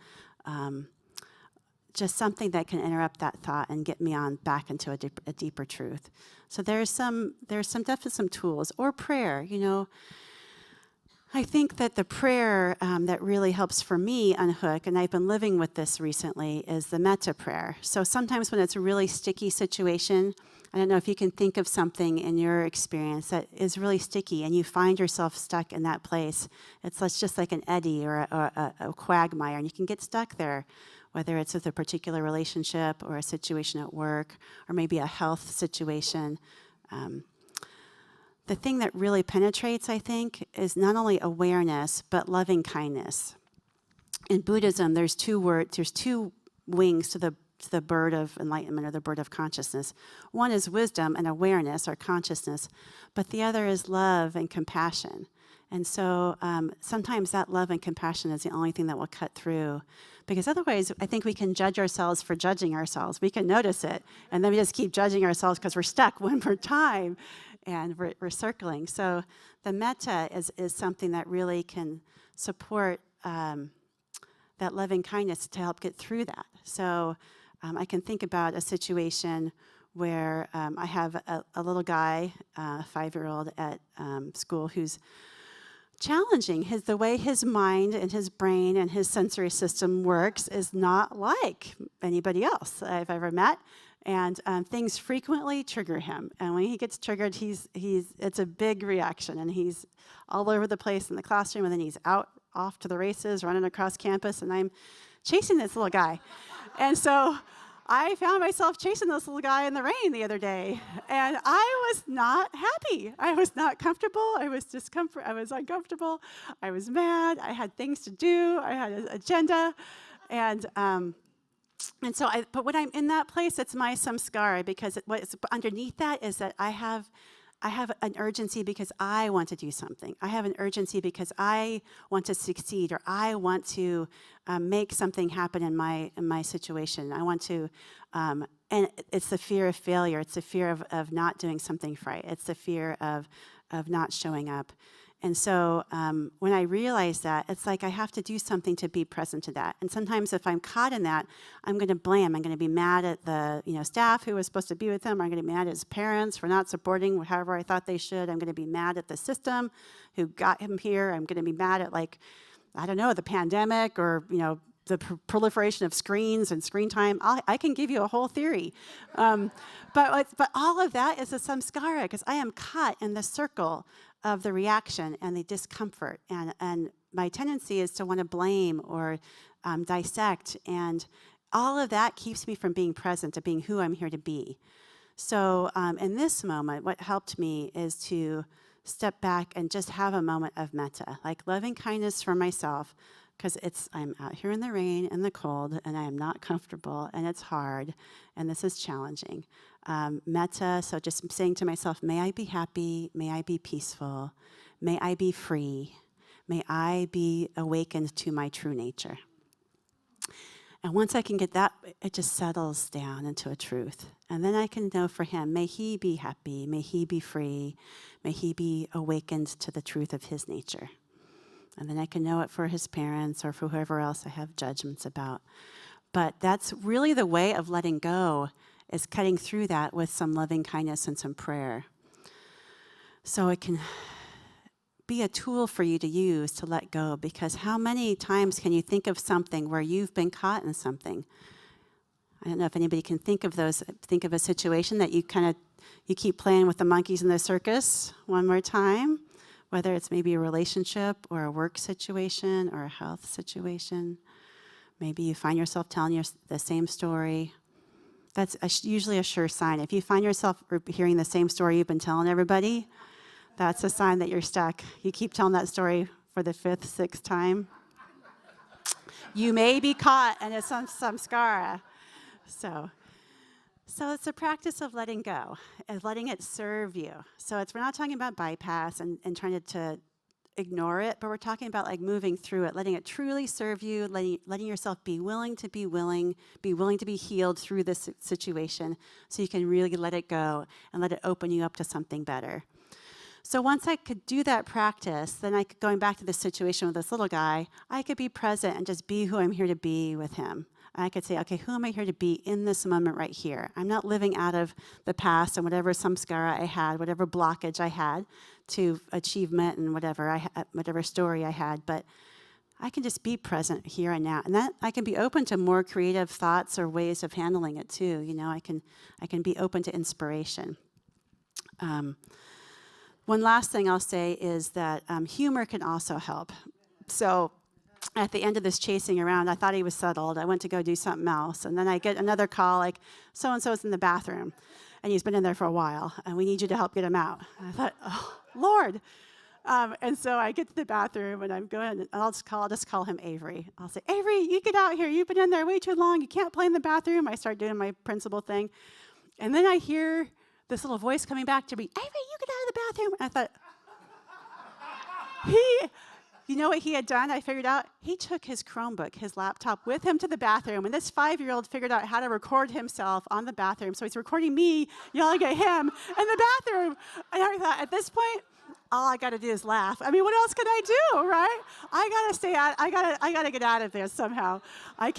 Just something that can interrupt that thought and get me on back into a deeper truth. So there's definitely some tools, or prayer. I think that the prayer that really helps for me unhook, and I've been living with this recently, is the metta prayer. So sometimes when it's a really sticky situation, I don't know if you can think of something in your experience that is really sticky and you find yourself stuck in that place. It's just like an eddy or a quagmire, and you can get stuck there, whether it's with a particular relationship or a situation at work or maybe a health situation. The thing that really penetrates, I think, is not only awareness, but loving kindness. In Buddhism, there's two wings to the bird of enlightenment or the bird of consciousness. One is wisdom and awareness or consciousness, but the other is love and compassion. And so sometimes that love and compassion is the only thing that will cut through, because otherwise I think we can judge ourselves for judging ourselves. We can notice it, and then we just keep judging ourselves because we're stuck one more time, and we're circling. So the metta is something that really can support that loving kindness to help get through that. So I can think about a situation where I have a little guy, a 5-year-old at school, who's challenging. The way his mind and his brain and his sensory system works is not like anybody else I've ever met. And things frequently trigger him. And when he gets triggered, it's a big reaction. And he's all over the place in the classroom, and then he's off to the races, running across campus, and I'm chasing this little guy. And so I found myself chasing this little guy in the rain the other day, and I was not happy. I was not comfortable. I was uncomfortable. I was mad. I had things to do. I had an agenda. But when I'm in that place, it's my samskara, because what's underneath that is that I have an urgency because I want to do something. I have an urgency because I want to succeed, or I want to make something happen in my situation. I want to, and it's the fear of failure. It's the fear of not doing something right. It's the fear of not showing up. And so when I realize that, it's like I have to do something to be present to that. And sometimes if I'm caught in that, I'm going to blame. I'm going to be mad at the staff who was supposed to be with him. I'm going to be mad at his parents for not supporting however I thought they should. I'm going to be mad at the system who got him here. I'm going to be mad at, the pandemic, or the proliferation of screens and screen time. I can give you a whole theory. But all of that is a samskara, because I am caught in the circle of the reaction and the discomfort. And my tendency is to want to blame or dissect. And all of that keeps me from being present, to being who I'm here to be. So in this moment, what helped me is to step back and just have a moment of metta, like loving kindness for myself, because I'm out here in the rain and the cold, and I am not comfortable, and it's hard, and this is challenging. Metta, so just saying to myself, may I be happy, may I be peaceful, may I be free, may I be awakened to my true nature. And once I can get that, it just settles down into a truth. And then I can know for him, may he be happy, may he be free, may he be awakened to the truth of his nature. And then I can know it for his parents or for whoever else I have judgments about. But that's really the way of letting go, is cutting through that with some loving kindness and some prayer. So it can be a tool for you to use to let go, because how many times can you think of something where you've been caught in something? I don't know if anybody can think of a situation that you keep playing with the monkeys in the circus one more time, whether it's maybe a relationship or a work situation or a health situation. Maybe you find yourself telling the same story. That's usually a sure sign. If you find yourself hearing the same story you've been telling everybody, that's a sign that you're stuck. You keep telling that story for the 5th, 6th time. You may be caught, and it's some samskara. So it's a practice of letting go, of letting it serve you. So we're not talking about bypass and trying to ignore it, but we're talking about like moving through it, letting it truly serve you, letting yourself be willing to be healed through this situation, so you can really let it go and let it open you up to something better. So once I could do that practice, then going back to the situation with this little guy, I could be present and just be who I'm here to be with him. I could say, okay, who am I here to be in this moment right here? I'm not living out of the past and whatever samskara I had, whatever blockage I had to achievement and whatever story I had, but I can just be present here and now. And that I can be open to more creative thoughts or ways of handling it too. I can be open to inspiration. One last thing I'll say is that humor can also help. So at the end of this chasing around, I thought he was settled. I went to go do something else. And then I get another call, like, so-and-so's in the bathroom, and he's been in there for a while, and we need you to help get him out. And I thought, oh, Lord. And so I get to the bathroom, and I'm going, and I'll just call him Avery. I'll say, Avery, you get out here. You've been in there way too long. You can't play in the bathroom. I start doing my principal thing. And then I hear this little voice coming back to me, Avery, you get out of the bathroom. And I thought, you know what he had done? I figured out he took his Chromebook, his laptop, with him to the bathroom, and this 5-year-old figured out how to record himself on the bathroom. So he's recording me yelling at him in the bathroom. And I thought, at this point, all I got to do is laugh. I mean, what else can I do, right? I got to stay out. I got to get out of this somehow. I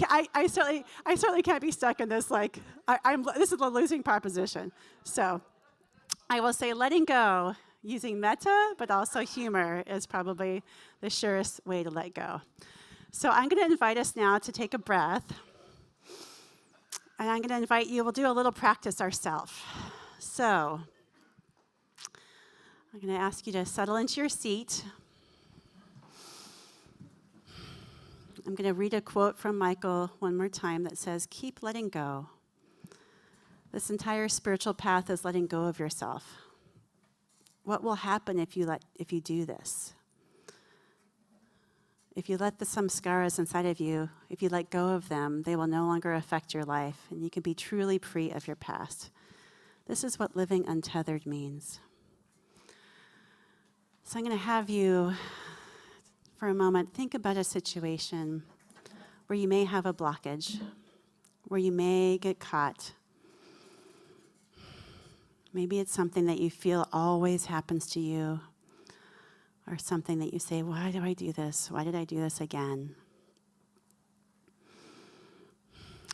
certainly can't be stuck in this. This is a losing proposition. So I will say, letting go. Using metta, but also humor is probably the surest way to let go. So I'm going to invite us now to take a breath. And I'm going to invite you, we'll do a little practice ourselves. So I'm going to ask you to settle into your seat. I'm going to read a quote from Michael one more time that says, keep letting go. This entire spiritual path is letting go of yourself. What will happen if you do this? If you let the samskaras inside of you, if you let go of them, they will no longer affect your life, and you can be truly free of your past. This is what living untethered means. So I'm going to have you, for a moment, think about a situation where you may have a blockage, where you may get caught. Maybe it's something that you feel always happens to you, or something that you say, why do I do this? Why did I do this again?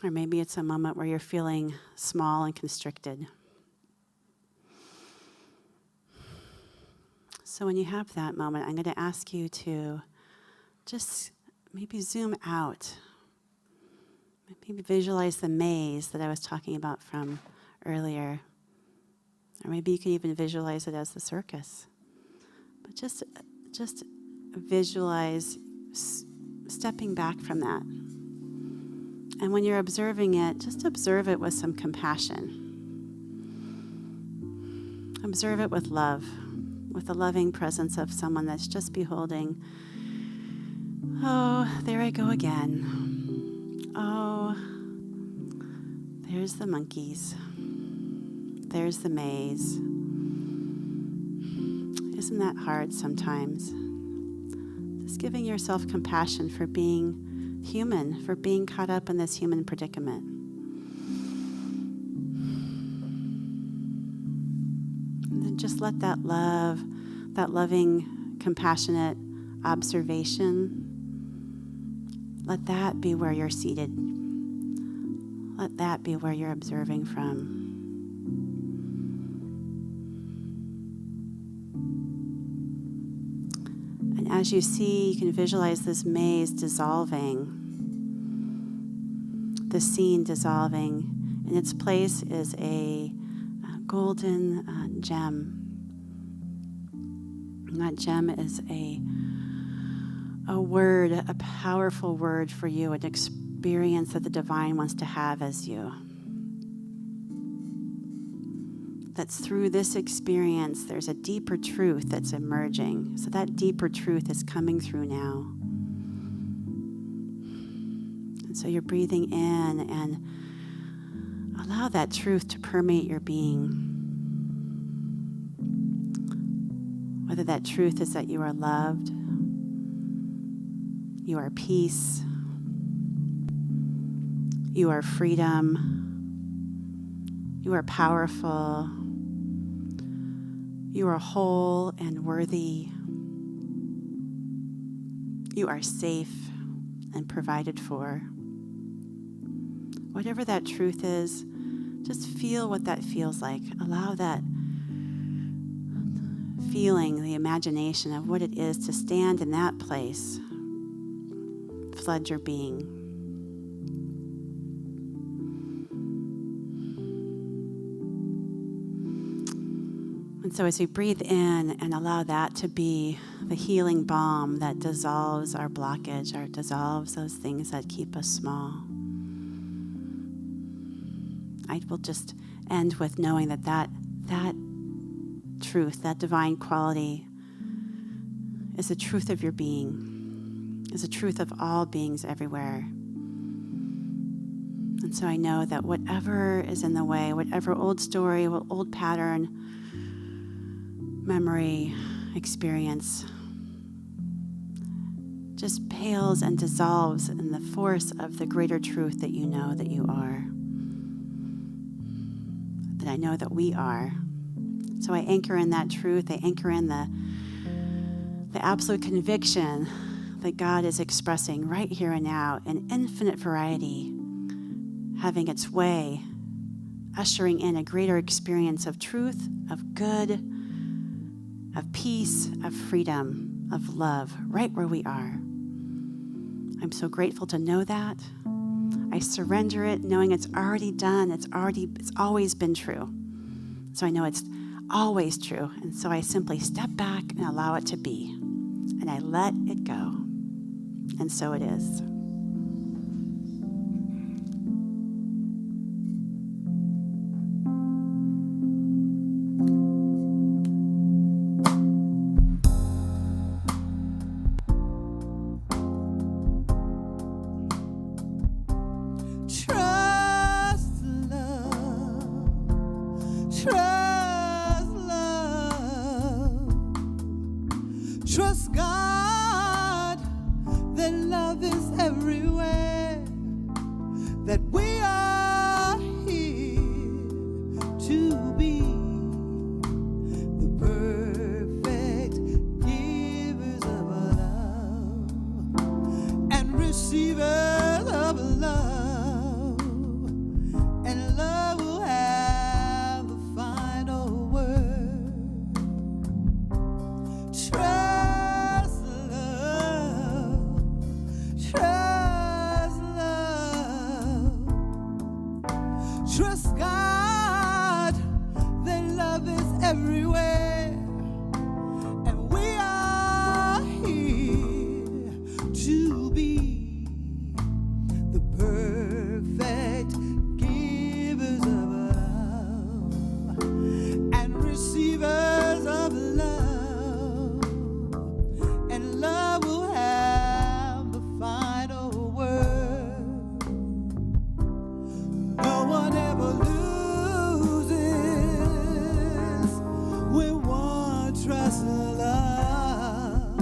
Or maybe it's a moment where you're feeling small and constricted. So when you have that moment, I'm going to ask you to just maybe zoom out. Maybe visualize the maze that I was talking about from earlier. Or maybe you can even visualize it as the circus. But just visualize stepping back from that. And when you're observing it, just observe it with some compassion. Observe it with love, with the loving presence of someone that's just beholding, oh, there I go again. Oh, there's the monkeys. There's the maze. Isn't that hard sometimes? Just giving yourself compassion for being human, for being caught up in this human predicament. And then just let that love, that loving, compassionate observation, let that be where you're seated. Let that be where you're observing from. As you see, you can visualize this maze dissolving, the scene dissolving. In its place is a golden gem. And that gem is a word, a powerful word for you, an experience that the divine wants to have as you. That's through this experience, there's a deeper truth that's emerging. So that deeper truth is coming through now. And so you're breathing in and allow that truth to permeate your being. Whether that truth is that you are loved, you are peace, you are freedom, you are powerful, you are whole and worthy. You are safe and provided for. whatever that truth is, just feel what that feels like. Allow that feeling, the imagination of what it is to stand in that place, flood your being. And so as we breathe in and allow that to be the healing balm that dissolves our blockage, or dissolves those things that keep us small, I will just end with knowing that truth, that divine quality, is the truth of your being, is the truth of all beings everywhere. And so I know that whatever is in the way, whatever old story, old pattern, memory, experience, just pales and dissolves in the force of the greater truth that you know that you are, that I know that we are. So I anchor in that truth. I anchor in the absolute conviction that God is expressing right here and now in infinite variety, having its way, ushering in a greater experience of truth, of good, of peace, of freedom, of love, right where we are. I'm so grateful to know that. I surrender it, knowing it's already done. It's always been true. So I know it's always true. And so I simply step back and allow it to be. And I let it go. And so it is. Trust love, trust love, trust God, that love is everywhere, that we are here to be the perfect givers of love and receivers of love. Trust God, that love is everywhere, and we are here to be the perfect givers of love and receivers of love, and love will have the final word. No one ever loses when one trusts love.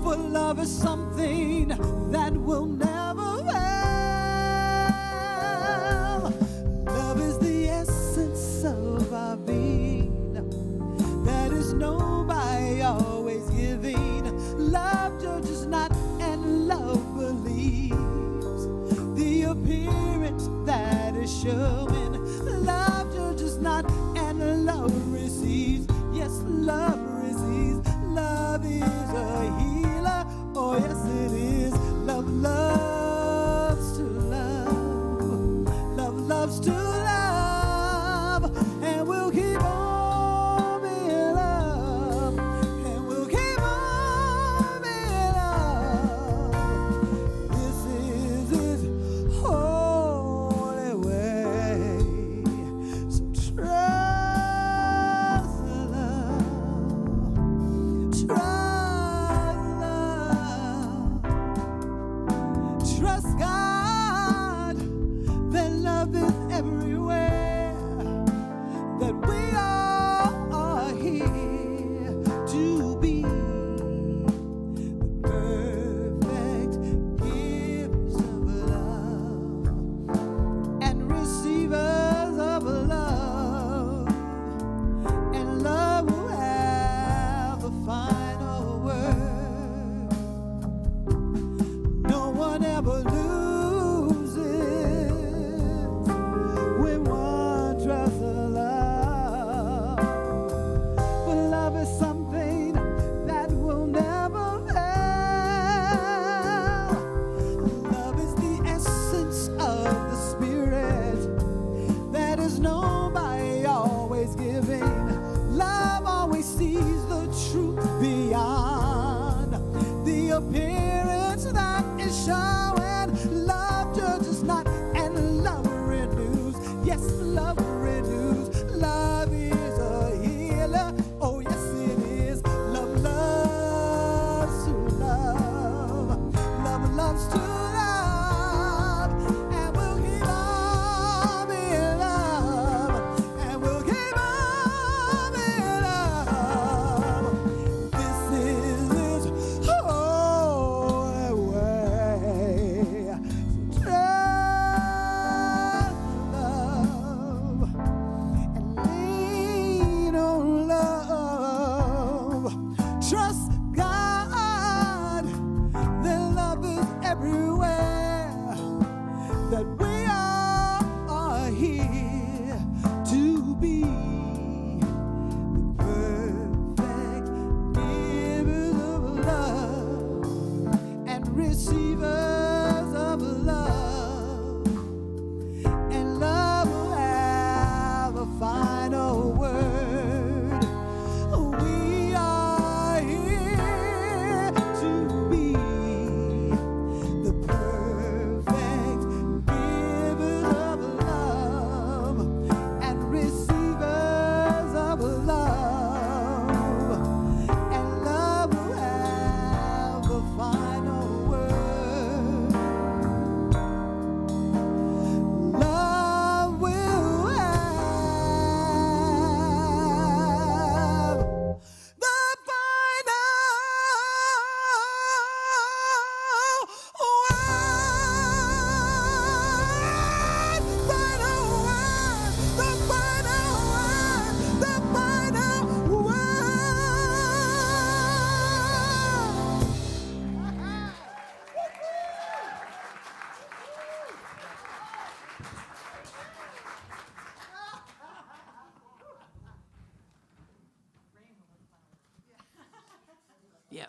For love is something that will never fail. Love is the essence of our being. That is known by always giving. Love judges not, and love believes. The appearance that is showing, love judges not, and love receives. Yes, love receives. Love is a healer. Oh, yes, it is. Love loves to love. Love loves to love. And we'll keep on being loved. And we'll keep on being loved. This is His holy way. So trust love.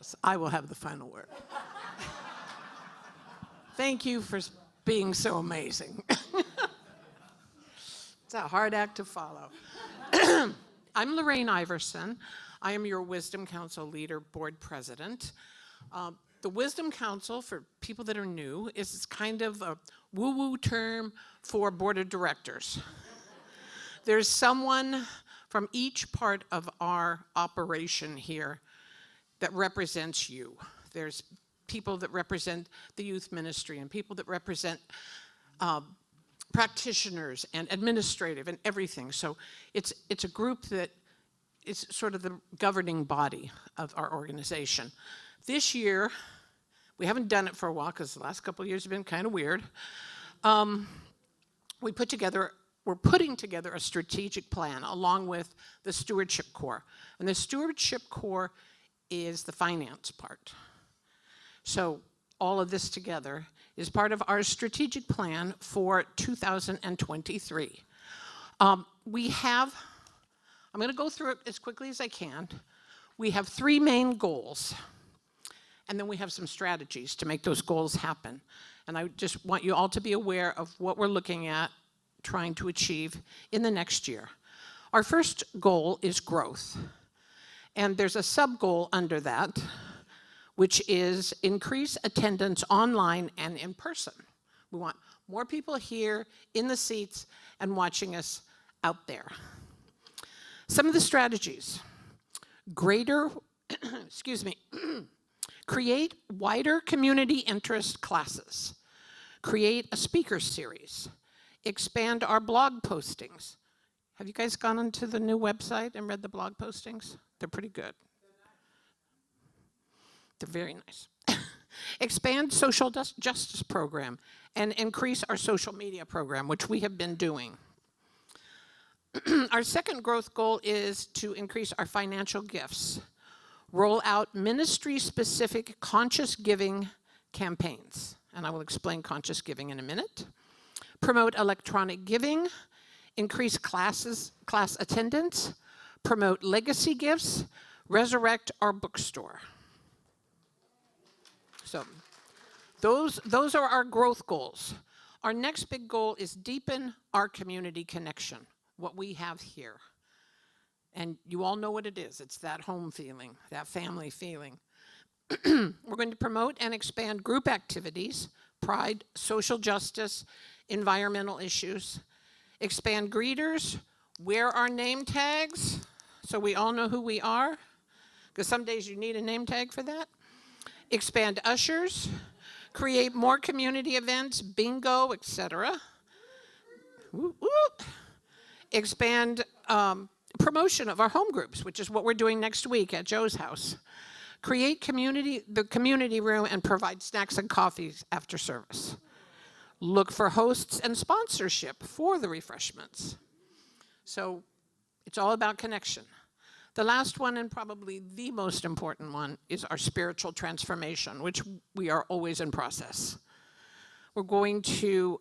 Yes, I will have the final word. Thank you for being so amazing. It's a hard act to follow. I'm Lorraine Iverson. I am your Wisdom Council Leader Board President. The Wisdom Council, for people that are new, is kind of a woo-woo term for board of directors. There's someone from each part of our operation here that represents you. There's people that represent the youth ministry and people that represent practitioners and administrative and everything. So it's a group that is sort of the governing body of our organization. This year, we haven't done it for a while because the last couple of years have been kind of weird. We're putting together a strategic plan along with the Stewardship Corps. And the Stewardship Corps is the finance part. So all of this together is part of our strategic plan for 2023. I'm going to go through it as quickly as I can. We have 3 main goals, and then we have some strategies to make those goals happen. And I just want you all to be aware of what we're looking at trying to achieve in the next year. Our first goal is growth. And there's a sub-goal under that, which is increase attendance online and in person. We want more people here in the seats and watching us out there. Some of the strategies: create wider community interest classes, create a speaker series, expand our blog postings. Have you guys gone onto the new website and read the blog postings? They're pretty good. They're very nice. Expand social justice program and increase our social media program, which we have been doing. Our second growth goal is to increase our financial gifts, roll out ministry-specific conscious giving campaigns, and I will explain conscious giving in a minute. Promote electronic giving, increase class attendance, promote legacy gifts, resurrect our bookstore. So those are our growth goals. Our next big goal is deepen our community connection, what we have here. And you all know what it is. It's that home feeling, that family feeling. We're going to promote and expand group activities, pride, social justice, environmental issues. Expand greeters, wear our name tags so we all know who we are, because some days you need a name tag for that. Expand ushers, create more community events, bingo, etc. Expand promotion of our home groups, which is what we're doing next week at Joe's house. Create the community room and provide snacks and coffees after service. Look for hosts and sponsorship for the refreshments. So it's all about connection. The last one, and probably the most important one, is our spiritual transformation, which we are always in process. We're going to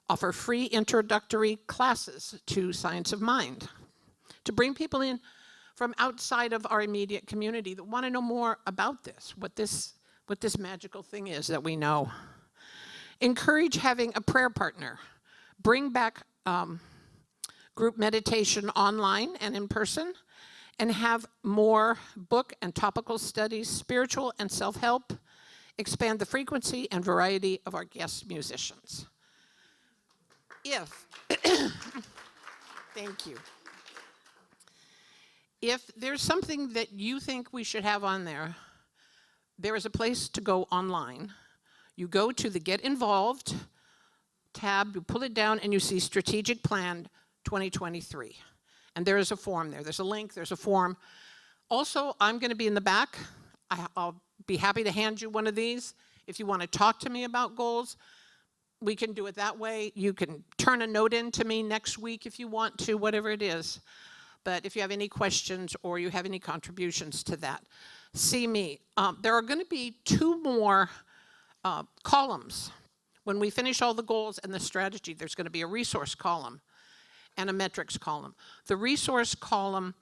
offer free introductory classes to Science of Mind to bring people in from outside of our immediate community that want to know more about this, what this magical thing is that we know. Encourage having a prayer partner. Bring back group meditation online and in person, and have more book and topical studies, spiritual and self-help. Expand the frequency and variety of our guest musicians. Thank you. If there's something that you think we should have on there, there is a place to go online. You go to the Get Involved tab, you pull it down, and you see Strategic Plan 2023. And there is a form there. There's a link, there's a form. Also, I'm going to be in the back. I'll be happy to hand you one of these. If you want to talk to me about goals, we can do it that way. You can turn a note in to me next week if you want to, whatever it is. But if you have any questions or you have any contributions to that, see me. There are going to be 2 more columns. When we finish all the goals and the strategy, there's going to be a resource column and a metrics column. The resource column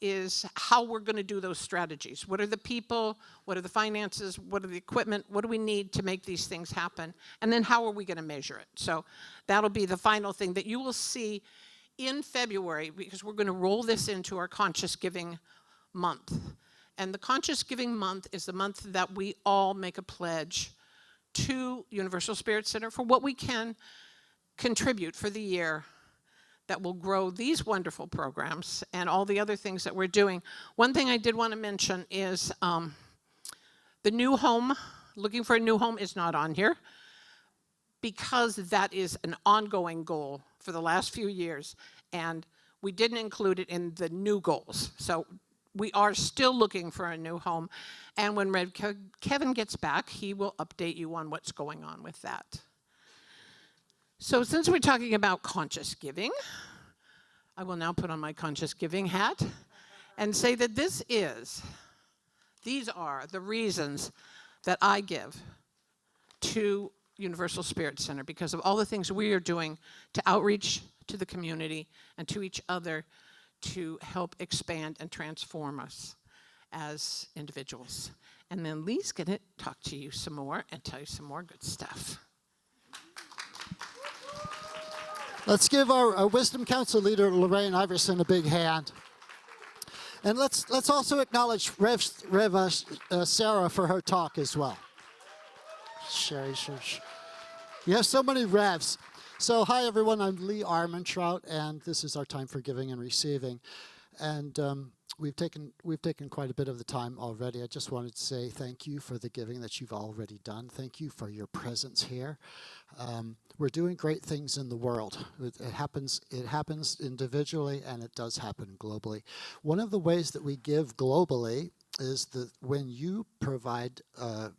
is how we're going to do those strategies. What are the people? What are the finances? What are the equipment? What do we need to make these things happen? And then how are we going to measure it? So that'll be the final thing that you will see in February, because we're going to roll this into our Conscious Giving month. And the Conscious Giving month is the month that we all make a pledge to Universal Spirit Center for what we can contribute for the year that will grow these wonderful programs and all the other things that we're doing. One thing I did want to mention is the new home, looking for a new home is not on here, because that is an ongoing goal for the last few years, and we didn't include it in the new goals. So we are still looking for a new home, and when Rev Kevin gets back, he will update you on what's going on with that. So since we're talking about conscious giving, I will now put on my conscious giving hat and say that these are the reasons that I give to Universal Spirit Center, because of all the things we are doing to outreach to the community and to each other to help expand and transform us as individuals. And then Lee's going to talk to you some more and tell you some more good stuff. Let's give our Wisdom Council leader, Lorraine Iverson, a big hand. And let's also acknowledge Rev Sarah for her talk as well. Sherry. You have so many revs. So hi everyone, I'm Lee Armentrout, and this is our time for giving and receiving. And we've taken quite a bit of the time already. I just wanted to say thank you for the giving that you've already done. Thank you for your presence here. We're doing great things in the world. It happens individually, and it does happen globally. One of the ways that we give globally is that when you provide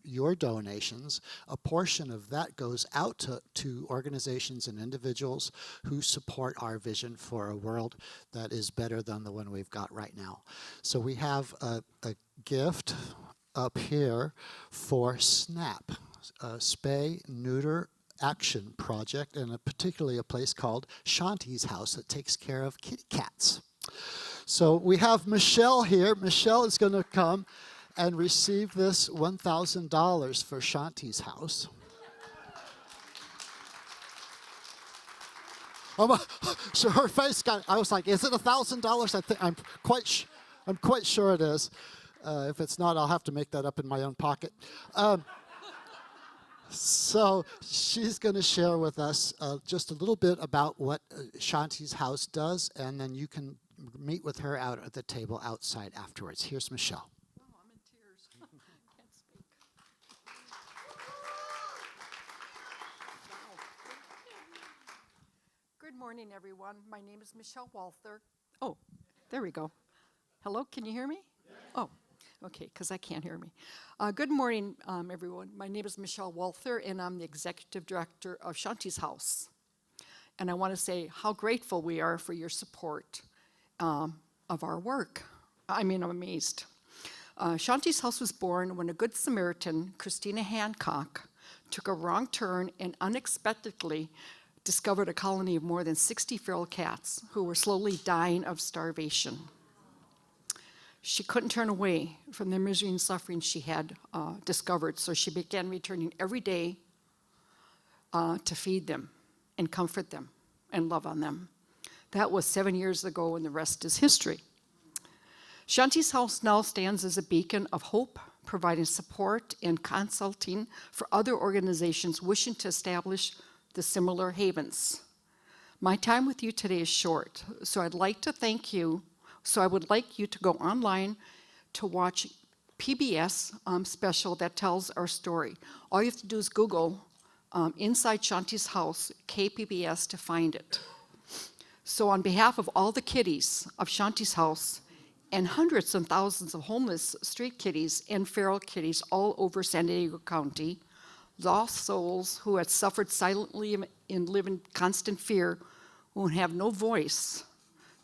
your donations, a portion of that goes out to organizations and individuals who support our vision for a world that is better than the one we've got right now. So we have a gift up here for SNAP, Spay Neuter Action Project, and particularly a place called Shanti's House that takes care of kitty cats. So we have Michelle here. Michelle is going to come and receive this $1,000 for Shanti's House. So her face I was like, is it $1,000? I think I'm quite sure it is. If it's not, I'll have to make that up in my own pocket. So she's going to share with us just a little bit about what Shanti's House does, and then you can meet with her out at the table outside afterwards. Here's Michelle. Oh, I'm in tears. Can't speak. Good morning, everyone. My name is Michelle Walther. Oh, there we go. Hello, can you hear me? Yes. Oh, okay, because I can't hear me. Good morning, everyone. My name is Michelle Walther, and I'm the Executive Director of Shanti's House. And I want to say how grateful we are for your support of our work. I mean, I'm amazed. Shanti's House was born when a Good Samaritan, Christina Hancock, took a wrong turn and unexpectedly discovered a colony of more than 60 feral cats who were slowly dying of starvation. She couldn't turn away from the misery and suffering she had discovered, so she began returning every day to feed them and comfort them and love on them. That was 7 years ago, and the rest is history. Shanti's House now stands as a beacon of hope, providing support and consulting for other organizations wishing to establish the similar havens. My time with you today is short, so I'd like to thank you. So I would like you to go online to watch PBS special that tells our story. All you have to do is Google Inside Shanti's House, KPBS, to find it. So on behalf of all the kitties of Shanti's House and hundreds and thousands of homeless street kitties and feral kitties all over San Diego County, lost souls who had suffered silently and live in constant fear, who have no voice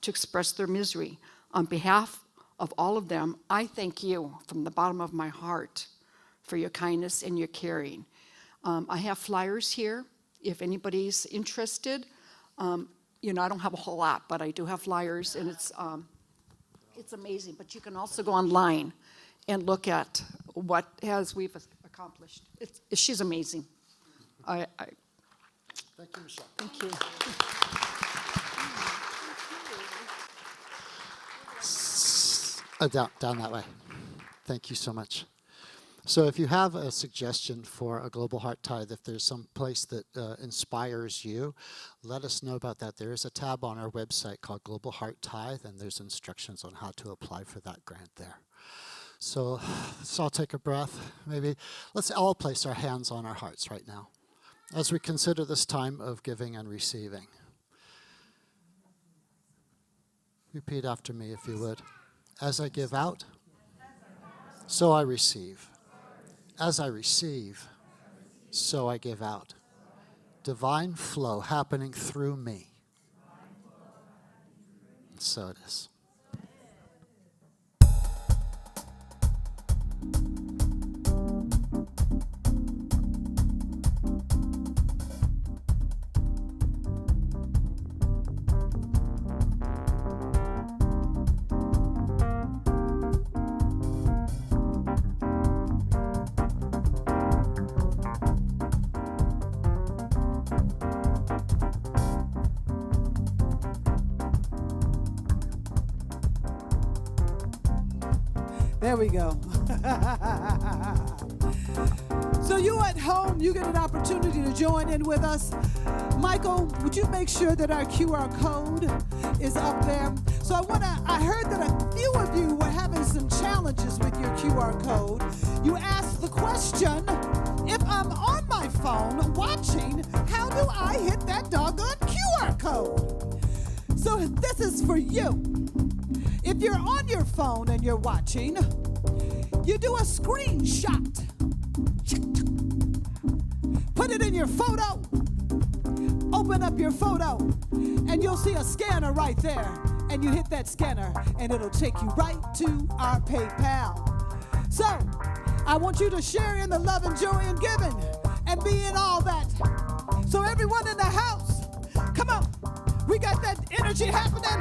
to express their misery, on behalf of all of them, I thank you from the bottom of my heart for your kindness and your caring. I have flyers here if anybody's interested. I don't have a whole lot, but I do have flyers, and it's It's amazing, but you can also go online and look at what we've accomplished. She's amazing. Thank you, Michelle. Thank you. Down that way. Thank you so much. So if you have a suggestion for a Global Heart Tithe, if there's some place that inspires you, let us know about that. There is a tab on our website called Global Heart Tithe, and there's instructions on how to apply for that grant there. So let's all take a breath. Maybe let's all place our hands on our hearts right now as we consider this time of giving and receiving. Repeat after me if you would. As I give out, so I receive. As I receive, so I give out. Divine flow happening through me. And so it is. There we go. So you at home, you get an opportunity to join in with us. Michael, would you make sure that our QR code is up there? So I heard that a few of you were having some challenges with your QR code. You asked the question, if I'm on my phone watching, how do I hit that doggone QR code? So this is for you. If you're on your phone and you're watching, you do a screenshot. Put it in your photo. Open up your photo, and you'll see a scanner right there. And you hit that scanner, and it'll take you right to our PayPal. So, I want you to share in the love and joy and giving, and be in all that. So everyone in the house, come on. We got that energy happening.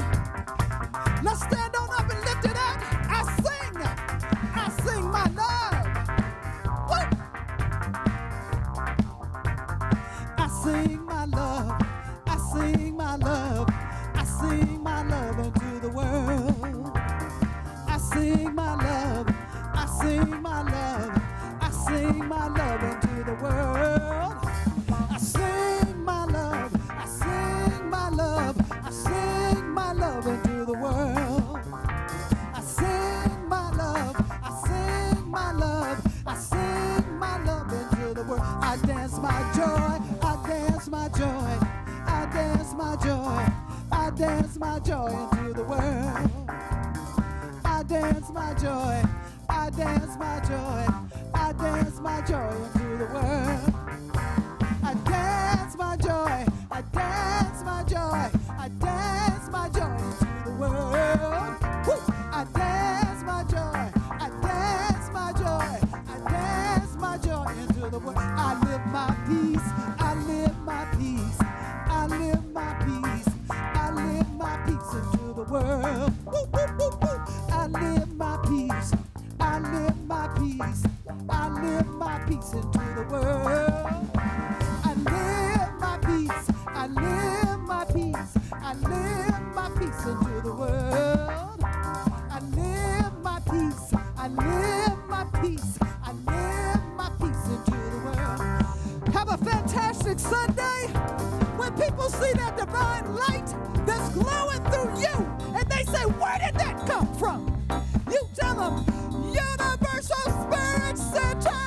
Let's stand on up and lift it up. I sing my love. Woo! I sing my love. I sing my love. I sing my love into the world. I sing my love. I sing my love. I sing my love into the world. I sing my love. I sing my love. I sing my love into the world. I sing my love. I sing my love. I sing my love into the world. I dance my joy. I dance my joy. I dance my joy. I dance my joy into the world. I dance my joy. I dance my joy. I dance my joy into the world. I dance my joy. I dance my joy. I dance my joy into the world. Woo! I dance my joy. I dance my joy. I dance my joy into the world. I live my peace. I live my peace. I live my peace. I live my peace into the world. Woo, woo, woo, woo. I live my peace. I live my peace. I live my peace into the world. I live my peace. I live my peace. I live my peace into the world. I live my peace. I live my peace. I live my peace into the world. Have a fantastic Sunday. When people see that divine light that's glowing through you, and they say, where did that come from? You tell them, Universal Spirit Center.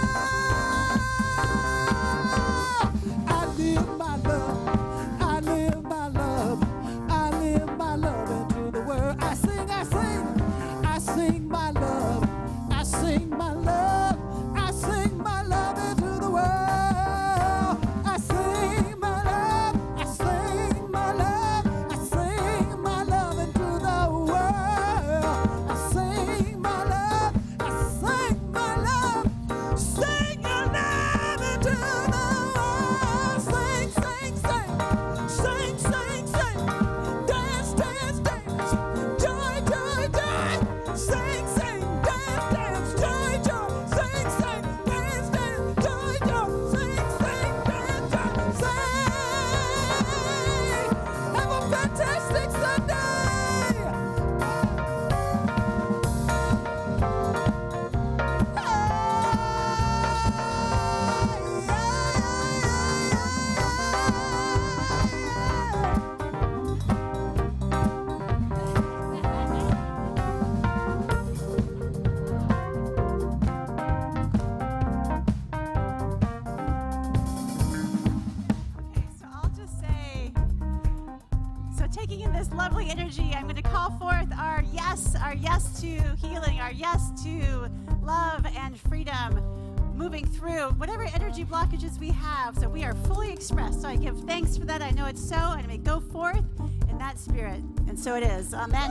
I live my love. I live my love. I live my love into the world. I sing, I sing. I sing my love. I sing my love. I sing my love into the world. I sing my love. I sing my love. I sing my love into the world. I So taking in this lovely energy, I'm going to call forth our yes to healing, our yes to love and freedom, moving through whatever energy blockages we have. So we are fully expressed. So I give thanks for that. I know it's so, and I may go forth in that spirit. And so it is. Amen.